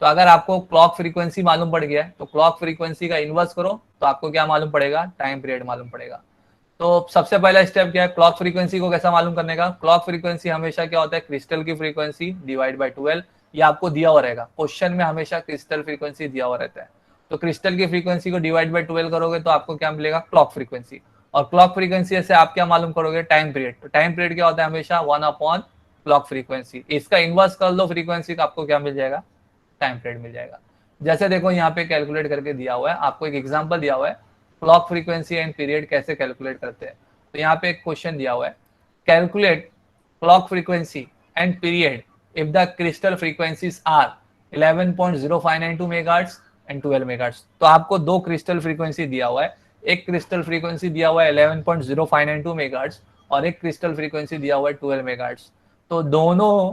तो अगर आपको क्लॉक फ्रीक्वेंसी मालूम पड़ गया है तो क्लॉक फ्रीक्वेंसी का इनवर्स करो तो आपको क्या मालूम पड़ेगा, टाइम पीरियड मालूम पड़ेगा। तो सबसे पहला स्टेप क्या है, क्लॉक फ्रीक्वेंसी को कैसा मालूम करने का। क्लॉक फ्रीक्वेंसी हमेशा क्या होता है, क्रिस्टल की फ्रीक्वेंसी डिवाइड बाय 12। ये आपको दिया हुआ रहेगा क्वेश्चन में, हमेशा क्रिस्टल फ्रीक्वेंसी दिया हुआ रहता है। तो क्रिस्टल की फ्रीक्वेंसी को डिवाइड बाय 12 करोगे तो आपको क्या मिलेगा, क्लॉक फ्रीक्वेंसी। और क्लॉक फ्रीक्वेंसी से आप क्या मालूम करोगे, टाइम पीरियड। तो टाइम पीरियड क्या होता है, हमेशा 1 अपॉन क्लॉक फ्रीक्वेंसी। इसका इनवर्स कर लो फ्रीक्वेंसी का, आपको क्या मिल जाएगा, टाइम पीरियड मिल जाएगा। जैसे देखो यहाँ पे कैलकुलेट करके दिया हुआ है, आपको एक एग्जांपल दिया हुआ है क्लॉक फ्रीक्वेंसी एंड पीरियड कैसे कैलकुलेट करते हैं। तो यहाँ पे एक क्वेश्चन दिया हुआ है, calculate clock frequency and period if the crystal frequencies are 11.0592 megahertz and 12 megahertz. तो आपको दो क्रिस्टल फ्रीक्वेंसी दिया हुआ है, एक क्रिस्टल फ्रीक्वेंसी दिया हुआ है 11.0592 मेगाहर्ट्ज और एक क्रिस्टल फ्रीक्वेंसी दिया हुआ है 12 मेगाहर्ट्ज। तो दोनों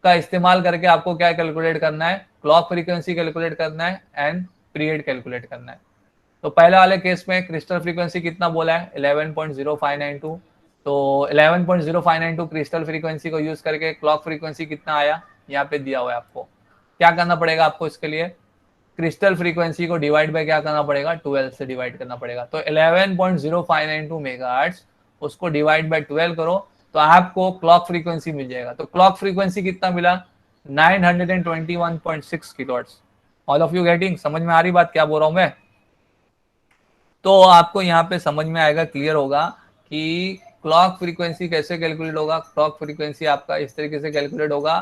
का इस्तेमाल करके आपको क्या कैलकुलेट करना है, क्लॉक फ्रीक्वेंसी कैलकुलेट करना है एंड पीरियड कैलकुलेट करना है। तो पहले वाले केस में क्रिस्टल फ्रीक्वेंसी कितना बोला है, 11.0592। तो 11.0592 क्रिस्टल फ्रीक्वेंसी को यूज करके क्लॉक फ्रीक्वेंसी कितना आया, यहाँ पे दिया हुआ है। आपको क्या करना पड़ेगा, आपको इसके लिए क्रिस्टल फ्रीक्वेंसी को डिवाइड बाय क्या करना पड़ेगा, 12 से डिवाइड करना पड़ेगा। तो 11.0592 मेगाहर्ट्ज, उसको डिवाइड बाय 12 करो तो आपको क्लॉक फ्रीक्वेंसी मिल जाएगा। तो क्लॉक फ्रीक्वेंसी कितना मिला, 921.6 kilohertz. All of you getting, समझ में आ रही बात क्या बोल रहा हूं मैं। तो आपको यहाँ पे समझ में आएगा, क्लियर होगा कि क्लॉक फ्रीक्वेंसी कैसे कैलकुलेट होगा। क्लॉक फ्रीक्वेंसी आपका इस तरीके से कैलकुलेट होगा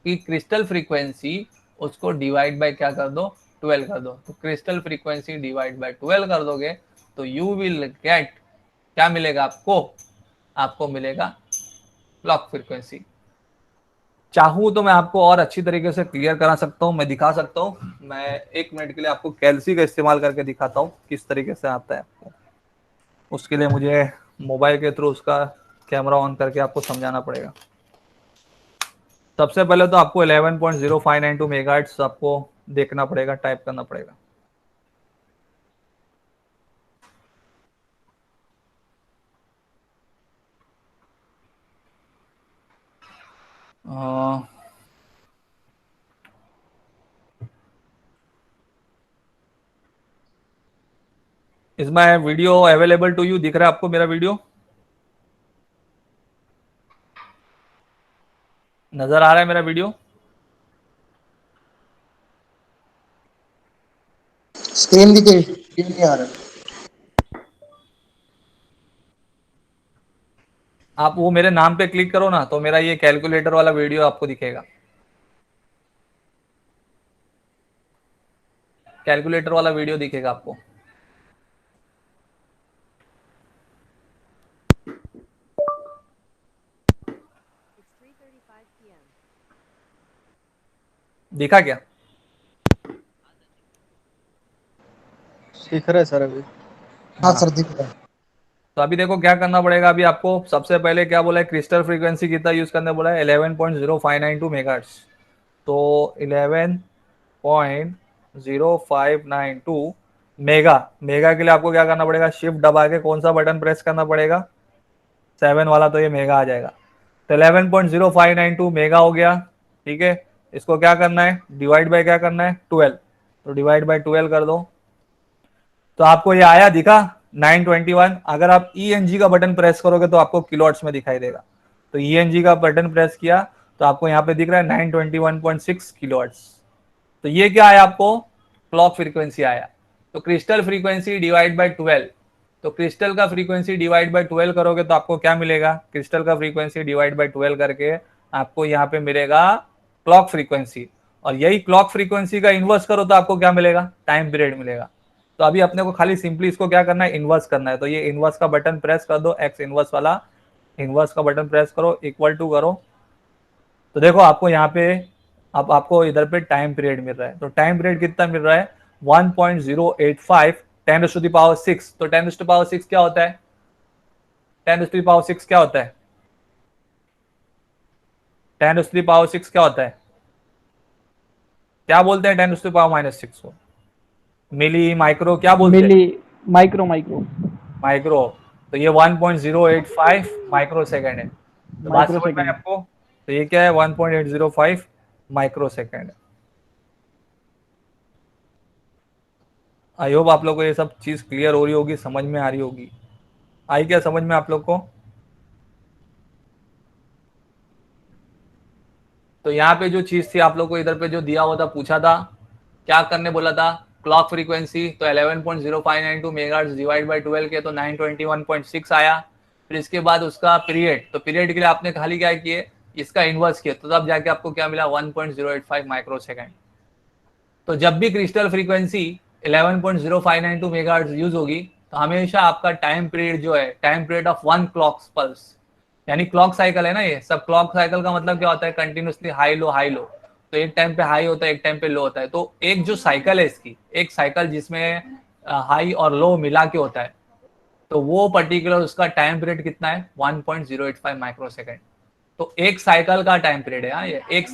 कि क्रिस्टल फ्रीक्वेंसी उसको डिवाइड बाय क्या कर दो, 12 कर दो। तो क्रिस्टल फ्रीक्वेंसी डिवाइड बाय 12 कर दोगे तो यू विल गेट, क्या मिलेगा आपको, आपको मिलेगा क्लॉक फ्रीक्वेंसी। चाहूँ तो मैं आपको और अच्छी तरीके से क्लियर करा सकता हूँ, मैं दिखा सकता हूँ। मैं 1 मिनट के लिए आपको कैलसी का इस्तेमाल करके दिखाता हूँ किस तरीके से आता है आपको। उसके लिए मुझे मोबाइल के थ्रू उसका कैमरा ऑन करके आपको समझाना पड़ेगा। सबसे पहले तो आपको 11.0592 मेगाहर्ट्ज आपको देखना पड़ेगा, टाइप करना पड़ेगा। इसमें वीडियो अवेलेबल टू यू दिख रहा है आपको, मेरा वीडियो नजर आ रहा है, मेरा वीडियो स्क्रीन दिखे, स्क्रीन नहीं आ रहा। आप वो मेरे नाम पे क्लिक करो ना तो मेरा ये कैलकुलेटर वाला वीडियो आपको दिखेगा। कैलकुलेटर वाला वीडियो दिखेगा आपको। दिखा क्या, दिख रहा है सर अभी। हाँ सर दिख रहा है। तो अभी देखो क्या करना पड़ेगा। अभी आपको सबसे पहले क्या बोला है, क्रिस्टल फ्रीक्वेंसी कितना यूज करना बोला है, 11.0592 मेगाहर्ट्ज। तो 11.0592 मेगा, मेगा के लिए आपको क्या करना पड़ेगा, शिफ्ट दबा के कौन सा बटन प्रेस करना पड़ेगा, 7 वाला, तो ये मेगा आ जाएगा। तो 11.0592 मेगा हो गया, ठीक है। इसको क्या करना है, डिवाइड बाय क्या करना है, 12। तो डिवाइड बाय 12 कर दो तो आपको ये आया, दिखा 921। अगर आप ENG का बटन प्रेस करोगे तो आपको किलोवाट्स में दिखाई देगा। तो ENG का बटन प्रेस किया तो आपको यहाँ पे दिख रहा है 921.6 किलोवाट्स। तो ये क्या आया आपको, क्लॉक फ्रीक्वेंसी आया। तो क्रिस्टल फ्रीक्वेंसी डिवाइड बाय 12, तो क्रिस्टल का फ्रीक्वेंसी डिवाइड बाय 12 करोगे तो आपको क्या मिलेगा, क्रिस्टल का फ्रीक्वेंसी डिवाइड बाय 12 करके आपको यहाँ पे मिलेगा क्लॉक फ्रीक्वेंसी। और यही क्लॉक फ्रीक्वेंसी का इनवर्स करो तो आपको क्या मिलेगा, टाइम पीरियड मिलेगा। तो अभी अपने को खाली सिंपली इसको क्या करना है, इन्वर्स करना है। तो ये इन्वर्स का बटन प्रेस कर दो, एक्स इन्वर्स वाला इन्वर्स का बटन प्रेस करो, इक्वल टू करो। तो देखो आपको यहाँ पे अब आपको इधर पे टाइम पीरियड मिल रहा है। तो टाइम पीरियड कितना मिल रहा है, 1.085 10⁻6। तो 10⁻6 क्या होता है, 10⁻6 क्या होता है, 10⁻6 क्या होता है, क्या बोलते हैं 10⁻⁻6 को, मिली, माइक्रो, क्या बोलते हैं, मिली, माइक्रो माइक्रो माइक्रो। तो ये 1.085 माइक्रो सेकेंड है। तो बात माइक्रो समझ में आई सेकेंड। आपको। तो ये क्या है, 1.805 माइक्रो सेकेंड। आई होप आप लोग को ये सब चीज क्लियर हो रही होगी, समझ में आ रही होगी। आई क्या समझ में आप लोग को। तो यहाँ पे जो चीज थी आप लोग को इधर पे जो दिया हुआ था, पूछा था क्या करने बोला था, क्लॉक फ्रीक्वेंसी। तो 11.0592 मेगाहर्ट्ज डिवाइड बाय 12 के तो 921.6 आया। फिर इसके बाद उसका पीरियड, तो पीरियड के लिए आपने खाली क्या किए, इसका इन्वर्स किया, तो तब जाके आपको क्या मिला, 1.085 माइक्रो सेकेंड। तो जब भी क्रिस्टल फ्रीक्वेंसी 11.0592 मेगाहर्ट्ज यूज होगी, तो हमेशा आपका टाइम पीरियड जो है, time period of one clock pulse, यानी क्लॉक साइकिल है ना, ये सब क्लॉक साइकिल का मतलब क्या होता है, continuously high low high low. तो एक टाइम पे हाई होता है, एक टाइम पे लो होता है। तो एक जो साइकिल है इसकी, एक साइकिल जिसमें हाई और लो मिला के होता है, तो वो पर्टिकुलर उसका टाइम पीरियड कितना है, 1.085 माइक्रो सेकेंड। तो एक साइकिल का टाइम पीरियड है। हाँ, ये एक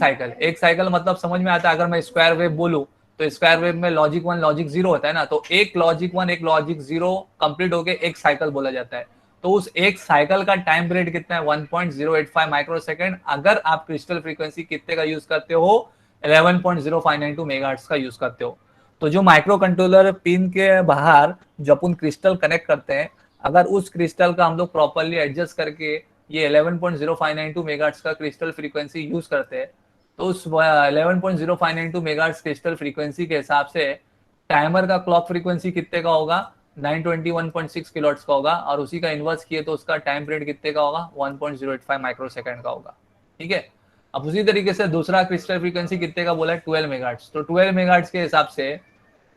साइकिल मतलब समझ में आता है। अगर मैं स्क्वायर वेव बोलूं, तो स्क्वायर वेव में लॉजिक 1 लॉजिक 0 होता है ना, तो एक लॉजिक 1 एक लॉजिक 0 कंप्लीट होके एक साइकिल बोला जाता है। तो उस एक साइकिल का टाइम पीरियड कितना है, 1.085 माइक्रो सेकेंड, अगर आप क्रिस्टल फ्रीक्वेंसी कितने का यूज करते हो, 11.0592 मेगाहर्ट्ज का यूज करते हो। तो जो माइक्रो कंट्रोलर पिन के बाहर जो अपन क्रिस्टल कनेक्ट करते हैं, अगर उस क्रिस्टल का हम लोग प्रॉपरली एडजस्ट करके ये 11.0592 मेगाहर्ट्ज का क्रिस्टल फ्रीक्वेंसी यूज करते हैं, तो उस 11.0592 मेगाहर्ट्ज क्रिस्टल फ्रीक्वेंसी के हिसाब से टाइमर का क्लॉक फ्रीक्वेंसी कितने का होगा, 921.6 किलोहर्ट्ज का होगा, और उसी का इन्वर्स किए तो उसका टाइम पीरियड कितने का होगा, 1.085 माइक्रो सेकेंड का होगा। ठीक है। अब उसी तरीके से दूसरा क्रिस्टल फ्रीक्वेंसी कितने का बोला है, 12 मेगाहर्ट्ज। तो 12 मेगाहर्ट्ज के हिसाब से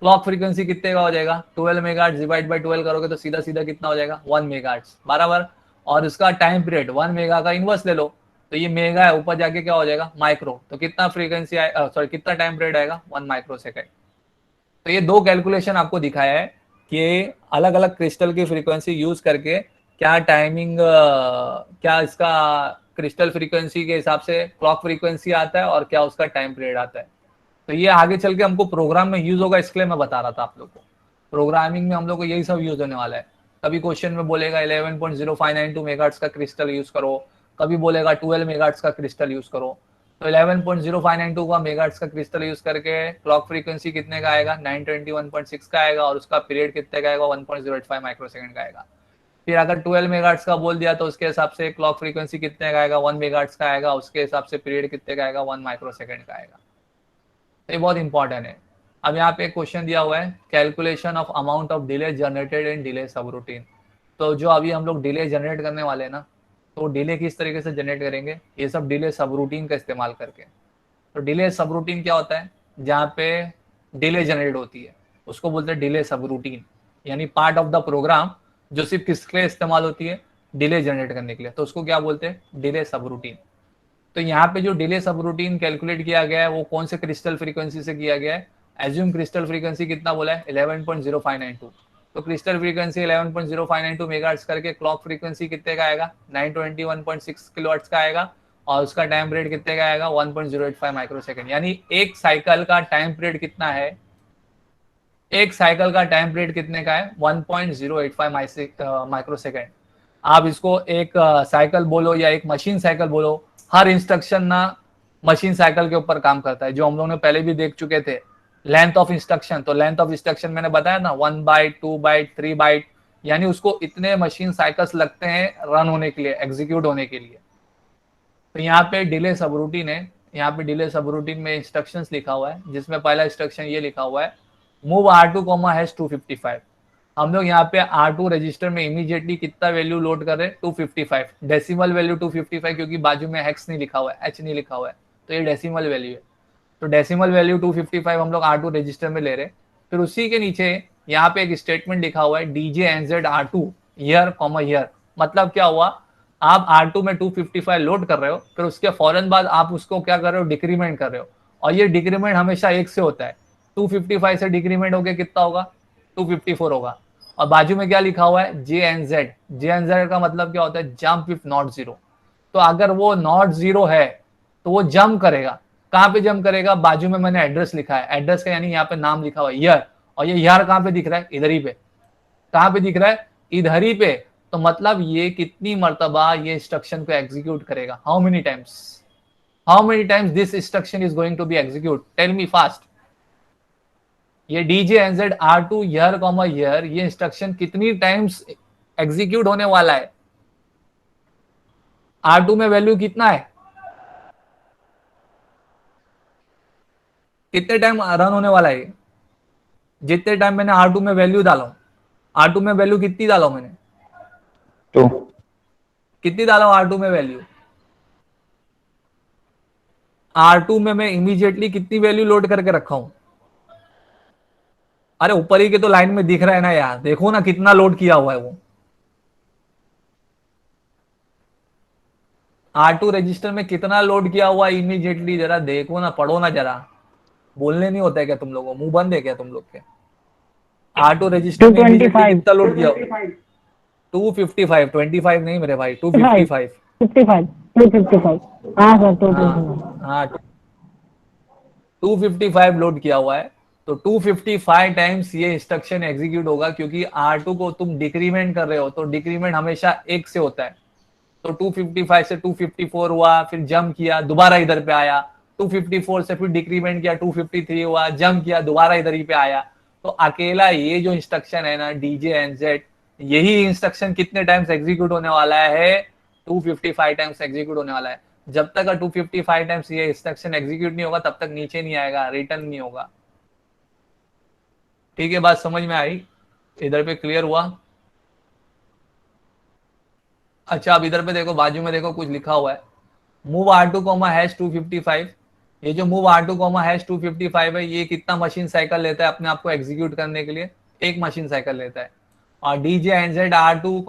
क्लॉक फ्रीक्वेंसी कितने का हो जाएगा, 12 मेगाहर्ट्ज डिवाइड बाय 12 करोगे तो सीधा सीधा कितना हो जाएगा, 1 मेगाहर्ट्ज बराबर। और उसका टाइम पीरियड 1 मेगा का इनवर्स ले लो, तो ये मेगा है, ऊपर जाके क्या हो जाएगा, माइक्रो। तो कितना फ्रीक्वेंसी सॉरी कितना टाइम पीरियड आएगा, 1 माइक्रो सेकेंड। तो ये दो कैलकुलेशन आपको दिखाया है कि अलग अलग क्रिस्टल की फ्रीक्वेंसी यूज करके क्या टाइमिंग, क्या इसका क्रिस्टल फ्रीक्वेंसी के हिसाब से क्लॉक फ्रीक्वेंसी आता है और क्या उसका टाइम पीरियड आता है। तो ये आगे चल के हमको प्रोग्राम में यूज होगा, इसके लिए मैं बता रहा था आप लोग को। प्रोग्रामिंग में हम लोग को यही सब यूज होने वाला है। कभी क्वेश्चन में बोलेगा 11.0592 मेगाहर्ट्ज का क्रिस्टल यूज करो, कभी बोलेगा 12 मेगाहर्ट्ज का क्रिस्टल यूज करो। तो 11.0592 का मेगाहर्ट्ज का क्रिस्टल यूज करके क्लॉक फ्रीक्वेंसी कितने का आएगा, 921.6 का आएगा, और उसका पीरियड कितने का आएगा, 1.085 माइक्रो सेकंड का आएगा। फिर अगर 12 मेगाहर्ट्ज का बोल दिया तो उसके हिसाब से क्लॉक फ्रीक्वेंसी कितने का आएगा, 1 मेगाहर्ट्ज का आएगा, उसके हिसाब से पीरियड कितने का आएगा, 1 माइक्रो सेकंड का आएगा। ये बहुत इंपॉर्टेंट है। अब यहाँ पे एक क्वेश्चन दिया हुआ है, calculation of amount of delay generated in delay सब रूटीन। तो जो अभी हम लोग डिले जनरेट करने वाले हैं ना, तो डिले किस तरीके से जनरेट करेंगे, ये सब डिले सब रूटीन का इस्तेमाल करके। तो डिले सब रूटीन क्या होता है, जहाँ पे डिले जनरेट होती है उसको बोलते हैं डिले सब रूटीन, यानी पार्ट ऑफ द प्रोग्राम जो सिर्फ किसके लिए इस्तेमाल होती है, डिले जनरेट करने के लिए, तो उसको क्या बोलते हैं, डिले सब रूटीन। तो यहाँ पे जो डिले सब रूटीन कैलकुलेट किया गया है वो कौन से क्रिस्टल फ्रीक्वेंसी से किया गया है, एज्यूम क्रिस्टल फ्रीक्वेंसी कितना बोला है, 11.0592। तो क्रिस्टल फ्रीक्वेंसी 11.0592 मेगाहर्ट्ज करके क्लॉक फ्रीक्वेंसी कितने का आएगा, 921.6 किलोहर्ट्ज का आएगा, और उसका टाइम पीरियड कितने का आएगा, 1.085 माइक्रो सेकंड। यानी एक साइकिल का टाइम पीरियड कितना है, एक साइकिल का टाइम पीरियड कितने का है, 1.085 माइक्रो सेकंड। आप इसको एक साइकिल बोलो या एक मशीन साइकिल बोलो, हर इंस्ट्रक्शन ना मशीन साइकिल के ऊपर काम करता है, जो हम लोगों ने पहले भी देख चुके थे। लेंथ ऑफ इंस्ट्रक्शन, तो लेंथ ऑफ इंस्ट्रक्शन मैंने बताया ना, 1 बाइट 2 बाइट 3 बाइट, यानी उसको इतने मशीन साइकिल्स लगते हैं रन होने के लिए, एग्जीक्यूट होने के लिए। तो यहाँ पे डिले सब रूटीन है, यहाँ पे डिले सब रूटीन में इंस्ट्रक्शंस लिखा हुआ है, जिसमें पहला इंस्ट्रक्शन ये लिखा हुआ है, मूव R2, #255। हम लोग यहाँ पे R2 रजिस्टर में इमीडिएटली कितना वैल्यू लोड कर रहे हैं, 255, डेसिमल वैल्यू 255, क्योंकि बाजू में हेक्स नहीं लिखा हुआ है, एच नहीं लिखा हुआ है, तो ये डेसिमल वैल्यू है। तो डेसिमल वैल्यू 255 हम लोग R2 रजिस्टर में ले रहे हैं। फिर उसी के नीचे यहाँ पे एक स्टेटमेंट लिखा हुआ है DJNZ_R2 ईयर कॉमा ईयर। मतलब क्या हुआ, आप R2 में 255 लोड कर रहे हो, फिर उसके फौरन बाद आप उसको क्या कर रहे हो, डिक्रीमेंट कर रहे हो, और ये डिक्रीमेंट हमेशा 1 से होता है। 255 से डिक्रीमेंट होके कितना होगा, 254 होगा। और बाजू में क्या लिखा हुआ है, JNZ। JNZ का मतलब क्या होता है, जंप इफ नॉट जीरो। तो अगर वो नॉट जीरो है तो वो जंप करेगा। कहाँ पे जंप करेगा, बाजू में मैंने एड्रेस लिखा है, एड्रेस का यानी यहाँ पे नाम लिखा हुआ है ईयर, और ये ईयर कहाँ पे दिख रहा है, इधर ही पे। कहाँ पे दिख रहा है, इधर ही पे। तो मतलब ये कितनी मर्तबा ये इंस्ट्रक्शन को एग्जीक्यूट करेगा, how many times this instruction is going to be execute, tell me fast. ये DJNZ_R2 ईयर कॉमा ईयर, ये इंस्ट्रक्शन कितनी टाइम्स एग्जीक्यूट होने वाला है। R2 में वैल्यू कितना है, कितने टाइम रन होने वाला है। जितने टाइम मैंने R2 में वैल्यू डाला, R2 में वैल्यू कितनी डाला मैंने, 2 कितनी डाला R2 में वैल्यू। R2 में मैं इमीडिएटली कितनी वैल्यू लोड करके रखा हूं। अरे ऊपर ही के तो लाइन में दिख रहा है ना यार, देखो ना कितना लोड किया हुआ है वो। R2 रजिस्टर में कितना लोड किया हुआ है इमीडिएटली, जरा देखो ना, पढ़ो ना जरा। बोलने नहीं होता है क्या तुम लोगों, मुंह बंद है क्या तुम लोग के। R2 रजिस्टर में इमीडिएटली कितना लोड किया, 255, 25 नहीं मेरे भाई, 255। 55 255 हाँ सर 255 हाँ 255 लोड किया हुआ है। तो 255 टाइम्स ये इंस्ट्रक्शन एग्जीक्यूट होगा, क्योंकि R2 को तुम डिक्रीमेंट कर रहे हो, तो डिक्रीमेंट हमेशा 1 से होता है। तो 255 से 254 हुआ, फिर जंप किया, दोबारा इधर पे आया। 254 से फिर डिक्रीमेंट किया, 253 हुआ, जंप किया, दोबारा इधर ही पे आया। तो अकेला ये जो इंस्ट्रक्शन है ना DJNZ, यही इंस्ट्रक्शन कितने टाइम्स एग्जीक्यूट होने वाला है, 255 टाइम्स एग्जीक्यूट होने वाला है। जब तक 255 टाइम्स ये इंस्ट्रक्शन एग्जीक्यूट नहीं होगा तब तक नीचे नहीं आएगा, रिटर्न नहीं होगा। ठीक है, बात समझ में आई, इधर पे क्लियर हुआ। अच्छा अब इधर पे देखो, बाजू में देखो कुछ लिखा हुआ है, मूव R2 #255। ये जो मूव R2 #255 है, ये कितना मशीन साइकिल लेता है अपने आप को एग्जीक्यूट करने के लिए, 1 मशीन साइकिल लेता है। और DJNZ_R2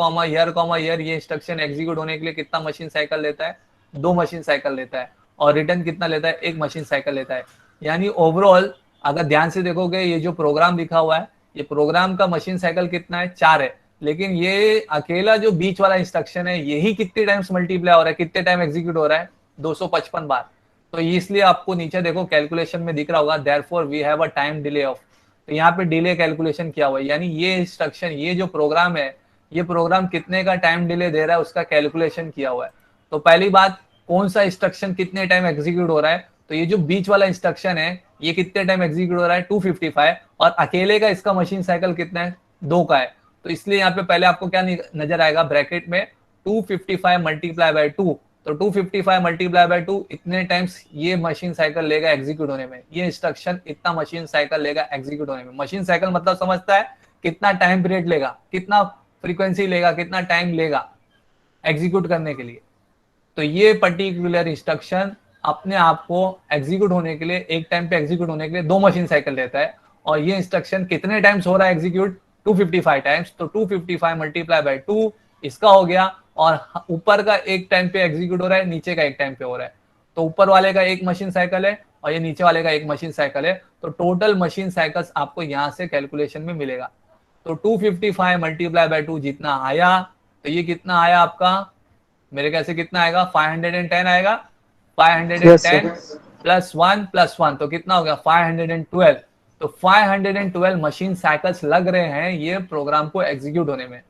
ईयर ये इंस्ट्रक्शन एग्जीक्यूट होने के लिए कितना मशीन साइकिल लेता है, 2 मशीन साइकिल लेता है। और रिटर्न कितना लेता है, 1 मशीन साइकिल लेता है। यानी ओवरऑल अगर ध्यान से देखोगे, ये जो प्रोग्राम लिखा हुआ है, ये प्रोग्राम का मशीन साइकिल कितना है, 4 है। लेकिन ये अकेला जो बीच वाला इंस्ट्रक्शन है, यही कितने टाइम्स मल्टीप्लाई हो रहा है, कितने टाइम एग्जीक्यूट हो रहा है, 255 बार। तो इसलिए आपको नीचे देखो कैलकुलेशन में दिख रहा होगा, therefore we have a time delay of. तो यहाँ पे डिले कैलकुलेशन किया हुआ है, यानी ये इंस्ट्रक्शन, ये जो प्रोग्राम है, ये प्रोग्राम कितने का टाइम डिले दे रहा है उसका कैलकुलेशन किया हुआ है। तो पहली बात, कौन सा इंस्ट्रक्शन कितने टाइम एग्जीक्यूट हो रहा है, तो ये जो बीच वाला इंस्ट्रक्शन है ये कितने टाइम एग्जीक्यूट हो रहा है, 255। और अकेले का इसका मशीन साइकिल कितना है, 2 का है। तो इसलिए यहाँ पे पहले आपको क्या नजर आएगा ब्रैकेट में, 255 मल्टीप्लाई बाय 2। तो 255 मल्टीप्लाई बाय 2 इतने टाइम्स ये मशीन साइकिल लेगा एग्जीक्यूट होने में, ये इंस्ट्रक्शन इतना मशीन साइकिल लेगा एग्जीक्यूट होने में। मशीन साइकिल मतलब समझता है कितना टाइम पीरियड लेगा, कितना फ्रीक्वेंसी लेगा, कितना टाइम लेगा एग्जीक्यूट करने के लिए। तो ये पर्टिकुलर इंस्ट्रक्शन अपने आप को एग्जीक्यूट होने के लिए, एक टाइम पे एग्जीक्यूट होने के लिए 2 मशीन साइकिल लेता है। और ये इंस्ट्रक्शन कितने टाइम्स हो रहा है एग्जीक्यूट, 255 टाइम्स। तो 255 मल्टीप्लाई बाय 2 इसका हो गया। और ऊपर का एक टाइम पे एग्जीक्यूट हो रहा है, नीचे का एक टाइम पे हो रहा है। तो ऊपर वाले का 1 मशीन साइकिल है और ये नीचे वाले का 1 मशीन साइकिल है। तो टोटल मशीन साइकिल्स आपको यहां से कैलकुलेशन में मिलेगा। तो 255 मल्टीप्लाई बाय 2 जितना आया, तो ये कितना आया आपका, मेरे कैसे कितना आएगा, 510 आएगा। 510 प्लस 1 प्लस 1 तो कितना हो गया, 512। तो 512 मशीन साइकिल्स लग रहे हैं ये प्रोग्राम को एग्जीक्यूट होने में।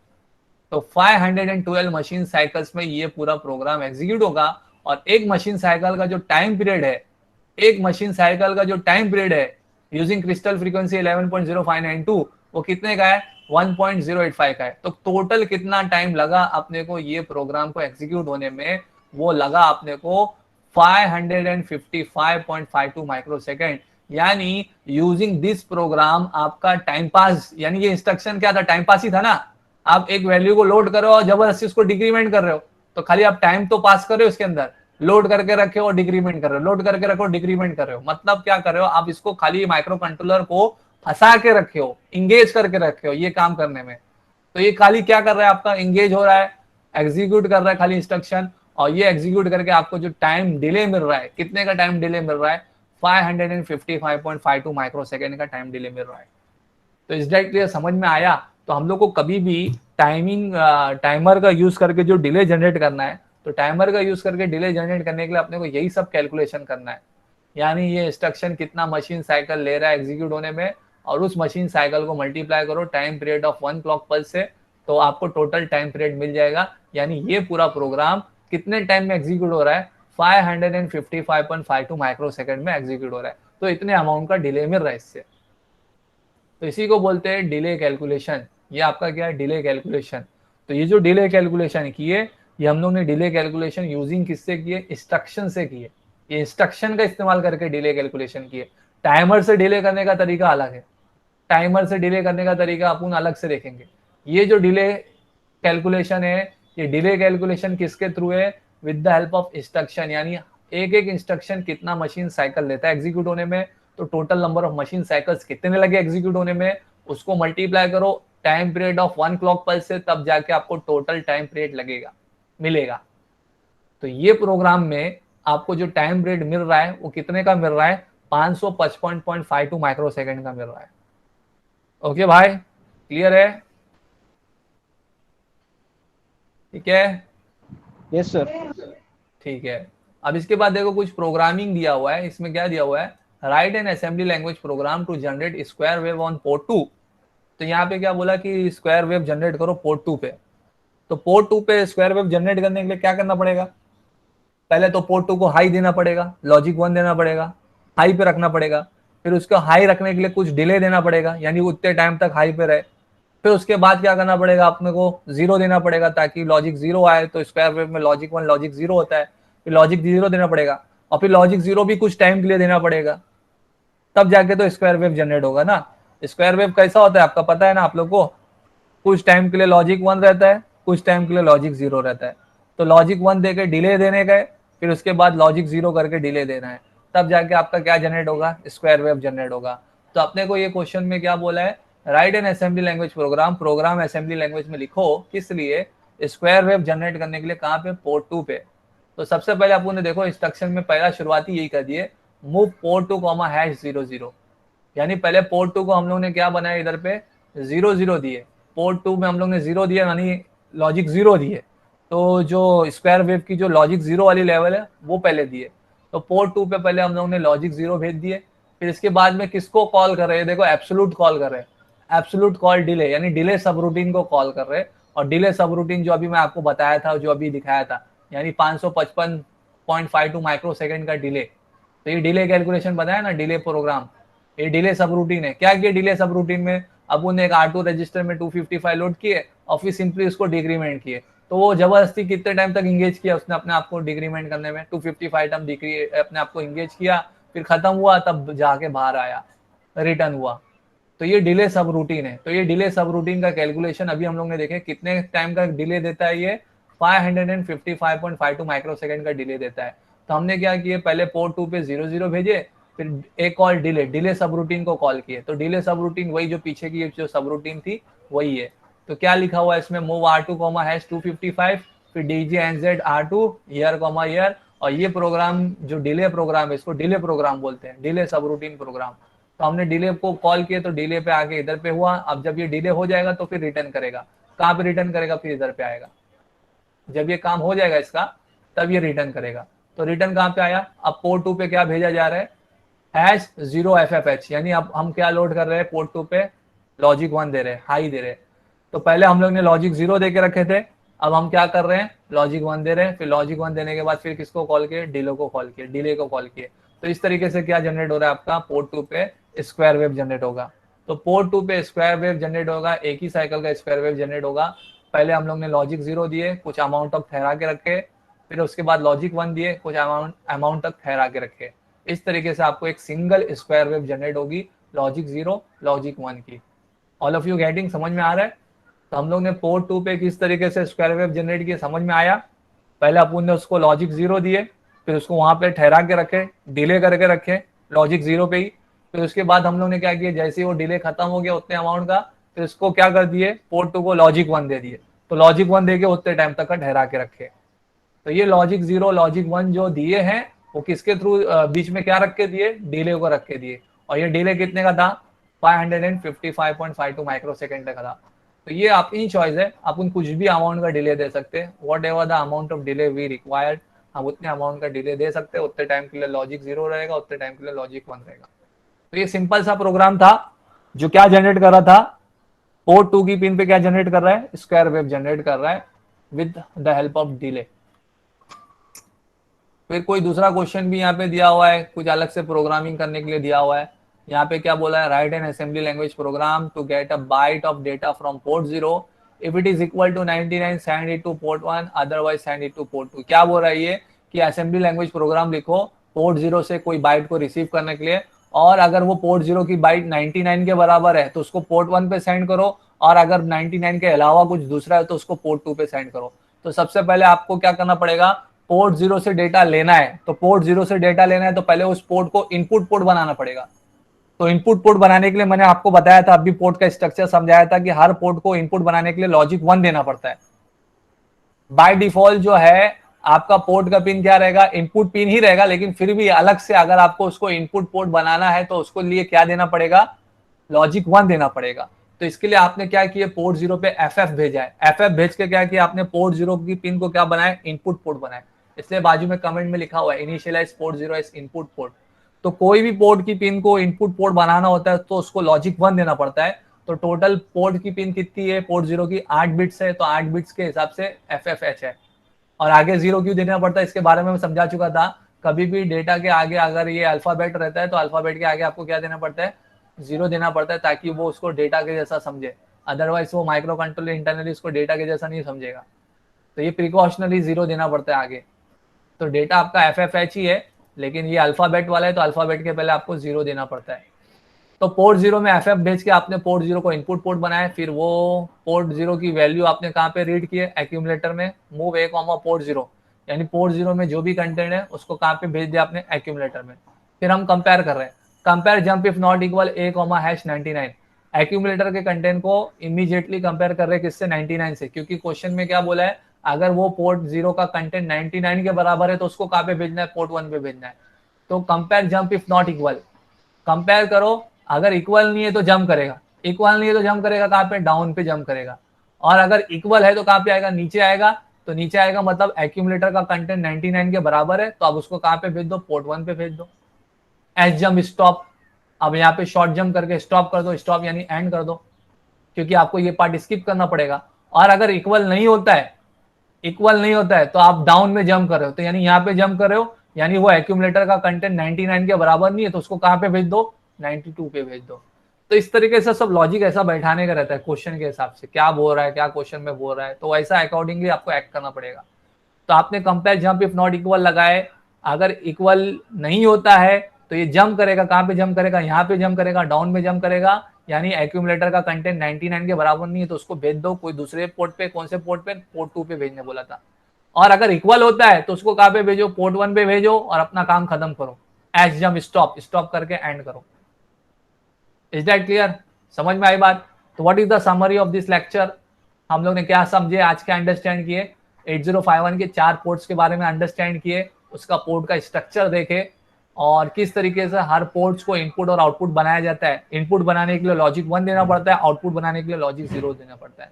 तो 512 मशीन साइकिल्स में ये पूरा प्रोग्राम एग्जीक्यूट होगा। और एक मशीन साइकिल का जो टाइम पीरियड है, एक मशीन साइकिल का जो टाइम पीरियड है यूजिंग क्रिस्टल फ्रीक्वेंसी 11.0592, वो कितने का है, 1.085 का है। तो टोटल कितना टाइम लगा अपने को ये प्रोग्राम को एग्जीक्यूट होने में, वो लगा अपने को 555.52 माइक्रोसेकंड। यानी यूजिंग दिस प्रोग्राम आपका टाइम पास, यानी ये इंस्ट्रक्शन क्या था, टाइम पास ही था ना। आप एक वैल्यू को लोड कर रहे हो और जबरदस्ती उसको डिक्रीमेंट कर रहे हो, तो खाली आप टाइम तो पास कर रहे हो इसके अंदर, लोड करके रखे हो और डिक्रीमेंट कर रहे हो, लोड करके रखो डिक्रीमेंट कर रहे हो। मतलब क्या कर रहे हो आप, इसको खाली माइक्रो कंट्रोलर को फंसा के रखे हो, इंगेज करके रखे हो ये काम करने में। तो ये खाली क्या कर रहा है आपका, इंगेज हो रहा है, एग्जीक्यूट कर रहा है खाली इंस्ट्रक्शन, और ये एग्जीक्यूट करके आपको जो टाइम डिले मिल रहा है, कितने का टाइम डिले मिल रहा है, 555.52 माइक्रोसेकंड का टाइम डिले मिल रहा है। तो इस डायरेक्ट क्लियर समझ में आया। तो हम लोग को कभी भी टाइमर का यूज करके जो डिले जनरेट करना है, तो टाइमर का यूज करके डिले जनरेट करने के लिए अपने को यही सब कैलकुलेशन करना है, यानी ये इंस्ट्रक्शन कितना मशीन साइकिल ले रहा है एग्जीक्यूट होने में, और उस मशीन साइकिल को मल्टीप्लाई करो time period of 1 clock pulse से, तो आपको टोटल टाइम पीरियड मिल जाएगा। यानी ये पूरा प्रोग्राम कितने टाइम में एग्जीक्यूट हो रहा है, 555.52 माइक्रोसेकंड में एग्जीक्यूट हो रहा है। तो इतने अमाउंट का डिले मिल रहा है इससे। तो इसी को बोलते हैं डिले कैलकुलेशन। ये आपका क्या है, डिले कैलकुलेशन। तो ये जो डिले कैलकुलेशन किए, ये हम लोग ने डिले कैलकुलेशन यूजिंग किससे किए, इंस्ट्रक्शन से किए। ये इंस्ट्रक्शन का इस्तेमाल करके डिले कैलकुलेशन किए। टाइमर से डिले करने का तरीका अलग है, टाइमर से डिले करने का तरीका अपन अलग से देखेंगे। ये जो डिले कैलकुलेशन है, ये डिले कैलकुलेशन किसके थ्रू है, with the help of instruction. यानी एक एक इंस्ट्रक्शन कितना मशीन साइकिल लेता है एग्जीक्यूट होने में, तो total number of machine cycles कितने लगे एग्जीक्यूट होने में, उसको मल्टीप्लाई करो time period of 1 clock pulse से, तब जाके आपको टोटल टाइम पीरियड लगेगा, मिलेगा। तो ये प्रोग्राम में आपको जो टाइम पीरियड मिल रहा है वो कितने का मिल रहा है, 555.52 माइक्रोसेकंड का मिल रहा है। ओके भाई, क्लियर है? ठीक है, यस सर। ठीक है। अब इसके बाद देखो कुछ प्रोग्रामिंग दिया हुआ है, इसमें क्या दिया हुआ है, write an assembly language program to generate square wave on port 2। तो यहाँ पे क्या बोला कि स्क्वायर वेव जनरेट करो पोर्ट 2 पे। तो पोर्ट 2 पे स्क्वायर वेव जनरेट करने के लिए क्या करना पड़ेगा, पहले तो पोर्ट 2 को हाई देना पड़ेगा, लॉजिक 1 देना पड़ेगा, हाई पे रखना पड़ेगा। फिर उसको हाई रखने के लिए कुछ डिले देना पड़ेगा, यानी उतने टाइम तक हाई पे रहे। फिर उसके बाद क्या करना पड़ेगा, अपने को 0 देना पड़ेगा ताकि लॉजिक 0 आए। तो स्क्वायर वेव में लॉजिक 1 लॉजिक 0 होता है, फिर लॉजिक 0 देना पड़ेगा, और फिर लॉजिक 0 भी कुछ टाइम के लिए देना पड़ेगा, तब जाके तो स्क्वायर वेव जनरेट होगा ना। स्क्वायर वेव कैसा होता है आपका पता है ना आप लोग को, कुछ टाइम के लिए लॉजिक 1 रहता है, कुछ टाइम के लिए लॉजिक 0 रहता है। तो लॉजिक 1 देके डिले देने गए, फिर उसके बाद लॉजिक 0 करके डिले देना है, तब जाके आपका क्या जनरेट होगा, स्क्वायर वेव जनरेट होगा। तो अपने को ये क्वेश्चन में क्या बोला है, write an assembly language program, program assembly language में लिखो, किस लिए, स्क्वायर वेव जनरेट करने के लिए। कहाँ पे, पोर्ट 2 पे। तो सबसे पहले अपन ने देखो इंस्ट्रक्शन में पहला शुरुआती यही कर दिए, मूव पोर्ट 2 #00। यानी पहले पोर्ट 2 को हम लोग ने क्या बनाया, इधर पे 0 दिए, पोर्ट 2 में हम लोग ने 0 दिया, यानी लॉजिक 0 दिए। तो जो स्क्वायर वेव की जो लॉजिक 0 वाली लेवल है वो पहले दिए। तो पोर्ट 2 पे पहले हम लोग ने लॉजिक 0 भेज दिए। फिर इसके बाद में किसको कॉल कर रहे हैं, देखो एब्सोल्यूट कॉल कर रहे हैं, एब्सोल्यूट कॉल डिले, यानी डिले सब रूटीन को कॉल कर रहे हैं। और डिले सब रूटीन जो अभी मैं आपको बताया था, जो अभी दिखाया था, यानी 555.52 माइक्रोसेकंड का डिले। तो ये डिले कैलकुलेशन बताया ना, डिले प्रोग्राम, ये डिले सब रूटीन है। क्या किया डिले सब रूटीन में, अब उन्हें एक R2 रजिस्टर में 255 लोड किए, और फिर सिंपली उसको डिक्रीमेंट किए। तो वो जबरदस्ती कितने टाइम तक इंगेज किया उसने अपने आप को डिक्रीमेंट करने में, 255 टाइम अपने आप को इंगेज किया, फिर खत्म हुआ, तब जाके बाहर आया, रिटर्न हुआ। तो ये डिले सब रूटीन है। तो ये डिले सब रूटीन का कैलकुलेशन अभी हम लोग ने देखे कितने टाइम का डिले देता है, ये 555.52 माइक्रोसेकंड का डिले देता है। तो हमने क्या किया, पहले पोर्ट 2 पे 0 भेजे, फिर एक कॉल डिले सब रूटीन को कॉल किए। तो डिले सब रूटीन वही जो पीछे की जो सब रूटीन थी वही है। तो क्या लिखा हुआ है इसमें, मूव R2 #255, फिर DJNZ R2 ईयर, और ये प्रोग्राम जो डिले प्रोग्राम है इसको डिले प्रोग्राम बोलते हैं, डिले सब रूटीन प्रोग्राम। तो हमने डिले को कॉल किए, तो डिले पे आके इधर पे हुआ। अब जब ये डिले हो जाएगा तो फिर रिटर्न करेगा, कहाँ पे रिटर्न करेगा, फिर इधर पे आएगा। जब ये काम हो जाएगा इसका, तब ये रिटर्न करेगा। तो रिटर्न कहाँ पे आया, अब पोर्ट 2 पे क्या भेजा जा रहा है, #0FFH, यानी अब हम क्या लोड कर रहे हैं, पोर्ट 2 पे लॉजिक 1 दे रहे हैं, हाई दे रहे हैं। तो पहले हम लोग ने लॉजिक 0 दे के रखे थे, अब हम क्या कर रहे हैं, लॉजिक 1 दे रहे हैं। फिर लॉजिक 1 देने के बाद फिर किसको कॉल किए, डिले को कॉल किए। तो इस तरीके से क्या जनरेट हो रहा है आपका, पोर्ट 2 पे स्क्वायर वेव जनरेट होगा। तो पोर्ट 2 पे स्क्वायर वेव जनरेट होगा, एक ही साइकिल का स्क्वायर वेव जनरेट होगा। पहले हम लोग ने लॉजिक 0 दिए, कुछ अमाउंट तक ठहरा के रखे, फिर उसके बाद लॉजिक 1 दिए, कुछ अमाउंट तक ठहरा के रखे। इस तरीके से आपको एक सिंगल स्क्वायर वेव जनरेट होगी, लॉजिक 0 लॉजिक 1 की। ऑल ऑफ यू गेटिंग, समझ में आ रहा है? तो हम लोग ने पोर्ट 2 पे किस तरीके से स्क्वायर वेव जनरेट किया, समझ में आया? पहले अपन ने उसको लॉजिक 0 दिए, फिर उसको वहां पे ठहरा के रखे, डिले करके रखे लॉजिक 0 पे ही। फिर उसके बाद हम लोग ने क्या किया, जैसे ही वो डिले खत्म हो गया उतने अमाउंट का, फिर उसको क्या कर दिए, पोर्ट 2 को लॉजिक 1 दे दिए। तो लॉजिक 1 दे के उतने टाइम तक का ठहरा के रखे। तो ये लॉजिक 0 लॉजिक 1 जो दिए हैं वो किसके थ्रू बीच में क्या रख के दिए, डिले को रख के दिए। और ये डिले कितने का था, 555.52 माइक्रोसेकंड का था। तो ये आपकी चॉइस है, अपन कुछ भी अमाउंट का डिले दे सकते हैं, whatever the amount of delay we required, हम उतने अमाउंट का डिले दे सकते हैं। उतने टाइम के लिए लॉजिक 0 रहेगा, उतने टाइम के लिए लॉजिक 1 रहेगा। तो ये सिंपल सा प्रोग्राम था जो क्या जनरेट कर रहा था, पोर्ट 2 की पिन पे क्या जनरेट कर रहा है, स्क्वायर वेव जनरेट कर रहा है with the help of delay. फिर कोई दूसरा क्वेश्चन भी यहाँ पे दिया हुआ है, कुछ अलग से प्रोग्रामिंग करने के लिए दिया हुआ है। यहाँ पे क्या बोला है, write an assembly language program to get a byte of data from port 0 if it is equal to 99 send it to port 1 otherwise send it to port 2। क्या बोल रहा है ये कि असेंबली लैंग्वेज प्रोग्राम लिखो पोर्ट 0 से कोई bite को रिसीव करने के लिए, और अगर वो पोर्ट 0 की बाइट 99 के बराबर है तो उसको पोर्ट 1 पे सेंड करो, और अगर 99 के अलावा कुछ दूसरा है तो उसको पोर्ट 2 पे सेंड करो। तो सबसे पहले आपको क्या करना पड़ेगा, पोर्ट 0 से डेटा लेना है, तो पोर्ट 0 से डेटा लेना है तो पहले उस पोर्ट को इनपुट पोर्ट बनाना पड़ेगा। तो इनपुट पोर्ट बनाने के लिए मैंने आपको बताया था, अभी पोर्ट का स्ट्रक्चर समझाया था कि हर पोर्ट को इनपुट बनाने के लिए लॉजिक 1 देना पड़ता है। बाय डिफॉल्ट जो है आपका पोर्ट का पिन क्या रहेगा, इनपुट पिन ही रहेगा, लेकिन फिर भी अलग से अगर आपको उसको इनपुट पोर्ट बनाना है तो उसको लिए क्या देना पड़ेगा, लॉजिक 1 देना पड़ेगा। तो इसके लिए आपने क्या किया, पोर्ट 0 पे FF भेजा है, FF भेज के क्या किया आपने, पोर्ट 0 की पिन को क्या बनाया, इनपुट पोर्ट बनाया। इसलिए बाजू में कमेंट में लिखा हुआ है initialise port 0 as input port. तो कोई भी पोर्ट की पिन को इनपुट पोर्ट बनाना होता है तो उसको लॉजिक 1 देना पड़ता है। तो टोटल पोर्ट की पिन कितनी है, पोर्ट 0 की 8 बिट्स है, तो 8 बिट्स के हिसाब से FFH है। और आगे 0 क्यों देना पड़ता है इसके बारे में मैं समझा चुका था। कभी भी डेटा के आगे अगर ये अल्फाबेट रहता है तो अल्फाबेट के आगे आपको क्या देना पड़ता है, 0 देना पड़ता है, ताकि वो उसको डेटा के जैसा समझे। अदरवाइज वो माइक्रो कंट्रोलर इंटरनली उसको डेटा के जैसा नहीं समझेगा। तो ये प्रिकॉशनली 0 देना पड़ता है आगे। तो डेटा आपका FFH ही है, लेकिन ये अल्फाबेट वाला है तो अल्फाबेट के पहले आपको 0 देना पड़ता है। तो पोर्ट 0 में FF भेज के आपने पोर्ट 0 को इनपुट पोर्ट बनाया, फिर वो पोर्ट 0 की वैल्यू आपने कहाँ पे रीड की है, एक्यूमुलेटर में मूव A, पोर्ट 0, यानी पोर्ट 0 में जो भी कंटेंट है उसको कहाँ पे भेज दिया आपने, एक्यूमुलेटर में। फिर हम कंपेयर कर रहे हैं, compare jump if not equal A,#99। Accumulator के कंटेंट को इमीडिएटली कंपेयर कर रहे हैं किससे, 99 से, क्योंकि क्वेश्चन में क्या बोला है, अगर वो पोर्ट 0 का कंटेंट 99 के बराबर है तो उसको कहाँ पे भेजना है, पोर्ट 1 पे भेजना है। तो compare jump if not equal, compare करो, अगर इक्वल नहीं है तो जंप करेगा, इक्वल नहीं है तो जंप करेगा कहाँ पे, डाउन पे जंप करेगा। और अगर इक्वल है तो कहाँ पे आएगा, नीचे आएगा। तो नीचे आएगा मतलब एक्यूमुलेटर का कंटेंट 99 के बराबर है, तो अब उसको कहाँ पे भेज दो, पोर्ट 1 पे भेज दो। एस जंप स्टॉप, अब यहाँ पे शॉर्ट जंप करके स्टॉप कर दो, स्टॉप यानी एंड कर दो, क्योंकि आपको ये पार्ट स्किप करना पड़ेगा। और अगर इक्वल नहीं होता है, इक्वल नहीं होता है तो आप डाउन में जंप कर रहे हो, तो यानी यहाँ पे जंप कर रहे हो, यानी वो एक्यूमुलेटर का कंटेंट 99 के बराबर नहीं है, तो उसको कहाँ पे भेज दो, 92 पे भेज दो। तो इस तरीके से सब लॉजिक ऐसा बैठाने का रहता है क्वेश्चन के हिसाब से, क्या बोल रहा है, क्या क्वेश्चन में बोल रहा है, तो वैसा अकॉर्डिंगली आपको एक्ट करना पड़ेगा। तो आपने compare jump if not equal लगाए, अगर इक्वल नहीं होता है तो ये जंप करेगा, कहाँ पे जंप करेगा, यहाँ पे जंप करेगा, डाउन में जंप करेगा, यानी एक्यूमुलेटर का कंटेंट 99 के बराबर नहीं है तो उसको भेज दो कोई दूसरे पोर्ट पे। कौन से पोर्ट पे, पोर्ट 2 पे भेजने बोला था। और अगर इक्वल होता है तो उसको कहाँ पे भेजो, पोर्ट 1 पे भेजो और अपना काम खत्म करो। एस जंप स्टॉप, स्टॉप करके एंड करो। इज दैट क्लियर, समझ में आई बात। तो what is the summary of this lecture, हम लोग ने क्या समझे आज क्या अंडरस्टैंड किए, 8051 के 4 पोर्ट्स के बारे में अंडरस्टैंड किए, उसका पोर्ट का स्ट्रक्चर देखे, और किस तरीके से हर पोर्ट्स को इनपुट और आउटपुट बनाया जाता है। इनपुट बनाने के लिए लॉजिक 1 देना पड़ता है, आउटपुट बनाने के लिए लॉजिक 0 देना पड़ता है।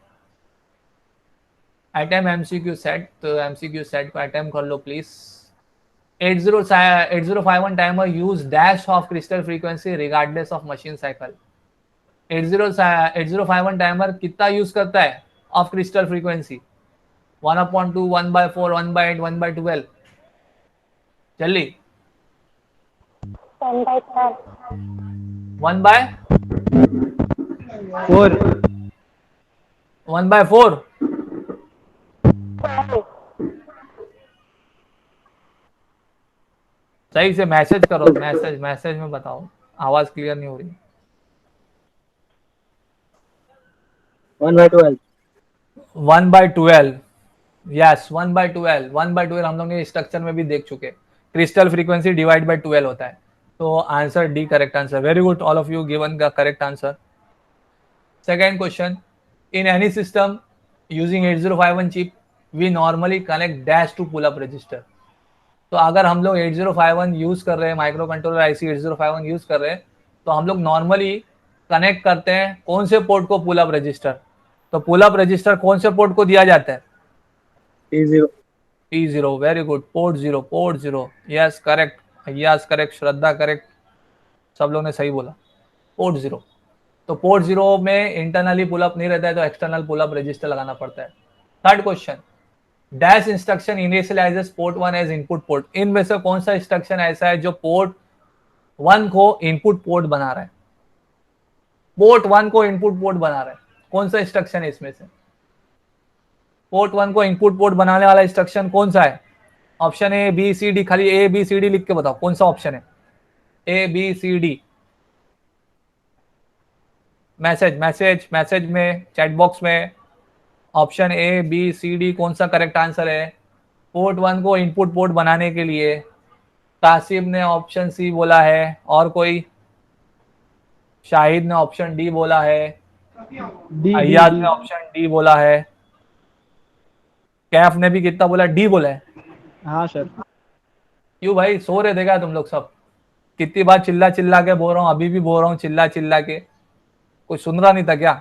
अटेम्प्ट MCQ सेट, तो MCQ सेट को अटेम्प्ट कर लो please. 8051 timer use dash of crystal frequency regardless of machine cycle. 8051 timer कितना यूज करता है ऑफ क्रिस्टल फ्रीक्वेंसी, 1/2, 1/4, 1/8, 1/12, जल्दी 1/4, 4, 1/4। सही से मैसेज करो, मैसेज में बताओ, आवाज क्लियर नहीं हो रही। 1/12, 1/12, यस 1/12। 1/12 हम लोग ने स्ट्रक्चर में भी देख चुके, क्रिस्टल फ्रीक्वेंसी डिवाइड बाय 12 होता है। तो answer D correct answer. Very good, all of you given the correct answer. Second question, in any system using 8051 chip, we normally connect dash to pull up register. तो अगर हम लोग 8051 use कर रहे हैं, माइक्रो कंट्रोलर आईसी 8051 यूज कर रहे हैं, तो हम लोग नॉर्मली कनेक्ट करते हैं कौन से पोर्ट को? Pull up register. तो पुल अप रजिस्टर कौन से पोर्ट को दिया जाता है? P0. P0. Very good. Port 0. Port 0. Yes correct. Yes correct. Shraddha correct. सब लोग ने सही बोला. पोर्ट 0. तो पोर्ट 0 में इंटरनली पुल अप नहीं रहता है, तो एक्सटर्नल पुल अप रजिस्टर लगाना पड़ता है. Third question, dash instruction initialises port 1 as input port. इनमें से कौन सा इंस्ट्रक्शन ऐसा है जो पोर्ट 1 को इनपुट पोर्ट बना रहा है? पोर्ट 1 को इनपुट पोर्ट बना रहा है, कौन सा इंस्ट्रक्शन है इसमें से? पोर्ट 1 को इनपुट पोर्ट बनाने वाला इंस्ट्रक्शन कौन सा है? Option A B C D. खाली ए बी सी डी लिख के बताओ कौन सा ऑप्शन है. A B C D. Message में, चैट बॉक्स में option A B C D कौन सा करेक्ट आंसर है? पोर्ट 1 को इनपुट पोर्ट बनाने के लिए कासिम ने ऑप्शन सी बोला है, और कोई? शाहिद ने ऑप्शन डी बोला है, अय्याज ने ऑप्शन डी बोला है, कैफ ने भी कितना बोला? डी बोला है. हाँ सर. क्यों भाई, सो रहे थे क्या तुम लोग सब? कितनी बार चिल्ला चिल्ला के बोल रहा हूँ, अभी भी बोल रहा हूँ चिल्ला चिल्ला के. कोई सुन रहा नहीं था क्या?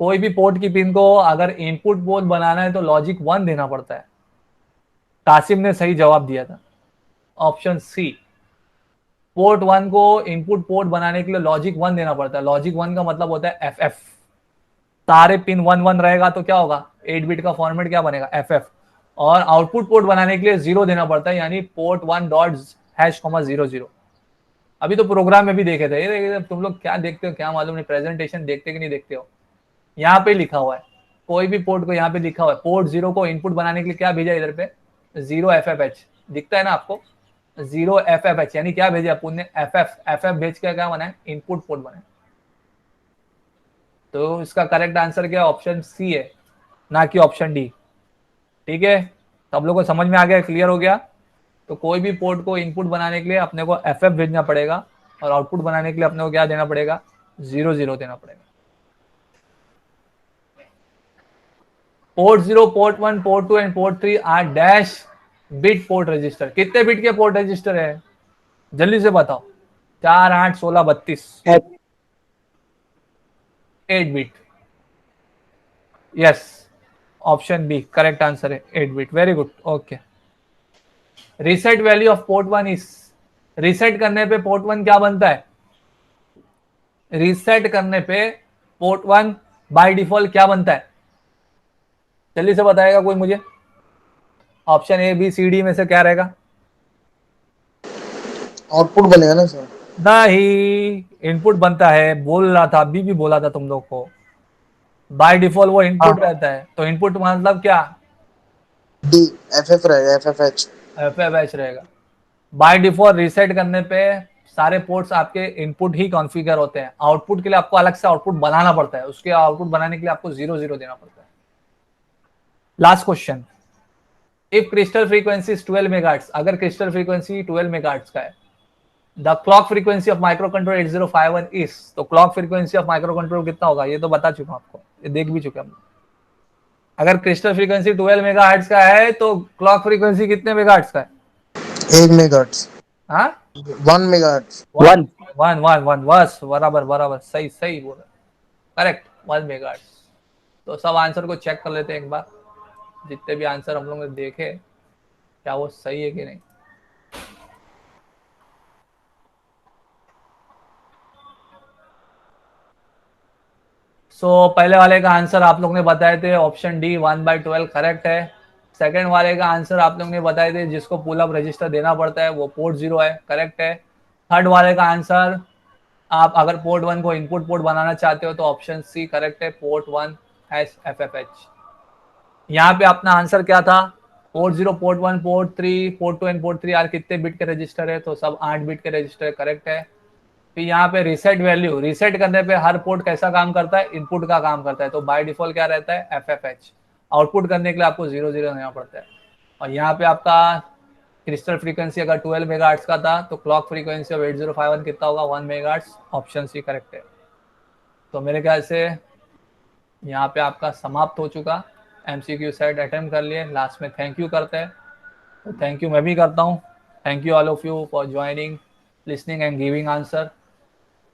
कोई भी पोर्ट की पिन को अगर इनपुट पोर्ट बनाना है तो लॉजिक 1 देना पड़ता है. कासिम ने सही जवाब दिया था, ऑप्शन सी. पोर्ट 1 को इनपुट पोर्ट बनाने के लिए लॉजिक 1 देना पड़ता है. लॉजिक 1 का मतलब होता है एफ. सारे पिन 1 1 रहेगा तो क्या होगा? 8 बिट का फॉर्मेट क्या बनेगा? एफ. और आउटपुट पोर्ट बनाने के लिए 0 देना पड़ता है, यानी पोर्ट 1 डॉट हैश कॉमा 00. अभी तो प्रोग्राम में भी देखे थे. ये तुम लोग क्या देखते हो क्या मालूम नहीं, प्रेजेंटेशन देखते कि नहीं देखते हो. यहाँ पे लिखा हुआ है, कोई भी पोर्ट को यहाँ पे लिखा हुआ है, पोर्ट 0 को इनपुट बनाने के लिए क्या भेजा इधर पे? 0FFH दिखता है ना आपको? 0FFH यानी क्या भेजा अपन ने? FF भेज के क्या बनाए? इनपुट पोर्ट बनाए. तो इसका करेक्ट आंसर क्या? ऑप्शन सी है, ना कि ऑप्शन डी. ठीक है, सब लोगों को समझ में आ गया, क्लियर हो गया? तो कोई भी पोर्ट को इनपुट बनाने के लिए अपने को FF भेजना पड़ेगा, और आउटपुट बनाने के लिए अपने को क्या देना पड़ेगा? 00 देना पड़ेगा. Port 0, port 1, port 2 and port 3 are dash bit port register. कितने बिट के पोर्ट रजिस्टर है? जल्दी से बताओ. 4, 8, 16, 32. 8 bit. Yes, option B correct answer है, 8 bit. Very good. Okay. Reset value of port 1 is. Reset करने पे पोर्ट 1 क्या बनता है? रीसेट करने पे पोर्ट 1 बाय डिफॉल्ट क्या बनता है? जल्दी से बताएगा कोई मुझे. Option A B C D में से क्या रहेगा? आउटपुट बनेगा ना सर. नहीं, इनपुट बनता है. बोल रहा था, अभी भी बोला था तुम लोग को. बाय डिफॉल्ट वो इनपुट रहता है. तो इनपुट मतलब क्या? डी एफएफ रहेगा. एफएफएच. एफएफएच रहेगा. बाय डिफॉल्ट रीसेट करने पे सारे पोर्ट्स आपके इनपुट ही कॉन्फ़िगर होते हैं. आउटपुट के लिए आपको अलग से आउटपुट बनाना पड़ता है. उसके आउटपुट बनाने के लिए आपको 00 देना पड़ता है. Last question, if crystal frequency is 12 megahertz. अगर क्रिस्टल फ्रीक्वेंसी 12 मेगाहर्ट्ज का है, the clock frequency of microcontroller 8051 is. तो clock frequency of microcontroller कितना होगा? ये तो बता चुका हूं आपको, ये देख भी चुके हम. अगर क्रिस्टल फ्रीक्वेंसी 12 मेगाहर्ट्ज का है तो क्लॉक फ्रीक्वेंसी कितने मेगाहर्ट्ज का है? 1 मेगाहर्ट्ज. हाँ, 1 मेगाहर्ट्ज. 1 बस बराबर बराबर, सही सही बोला, करेक्ट. 1 मेगाहर्ट्ज. तो सब आंसर को चेक कर लेते हैं एक बार. जितने भी आंसर हम लोग ने देखे, क्या वो सही है कि नहीं. पहले वाले का आंसर आप लोग ने बताए थे, ऑप्शन डी 1/12 करेक्ट है. सेकंड वाले का आंसर आप लोग ने बताए थे, जिसको पुल अप रजिस्टर देना पड़ता है वो पोर्ट 0 है, करेक्ट है. थर्ड वाले का आंसर, आप अगर पोर्ट 1 को इनपुट पोर्ट बनाना चाहते हो तो ऑप्शन सी करेक्ट है, पोर्ट 1 FFH. यहाँ पे अपना आंसर क्या था? Port 0, port 1, port 3, port 2 and port 3 are कितने बिट के रजिस्टर है? तो सब 8 बिट के रजिस्टर, करेक्ट है. फिर यहाँ पे रीसेट वैल्यू, रीसेट करने पे हर पोर्ट कैसा काम करता है? इनपुट का काम करता है. तो बाय डिफॉल्ट क्या रहता है? FFH. आउटपुट करने के लिए आपको 00 देना पड़ता है. और यहाँ पे आपका क्रिस्टल फ्रीक्वेंसी अगर 12 मेगाहर्ट्ज का था तो क्लॉक फ्रीक्वेंसी ऑफ 8051 कितना होगा, 1 मेगाहर्ट्ज। ऑप्शन सी करेक्ट है। तो मेरे ख्याल से यहाँ पे आपका समाप्त हो चुका। एमसीक्यू सेट अटेम्प्ट कर लिए। लास्ट में थैंक यू करते हैं। तो थैंक यू मैं भी करता हूँ। Thank you all of you for joining, listening and giving answer.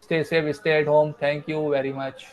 Stay safe, stay at home. Thank you very much.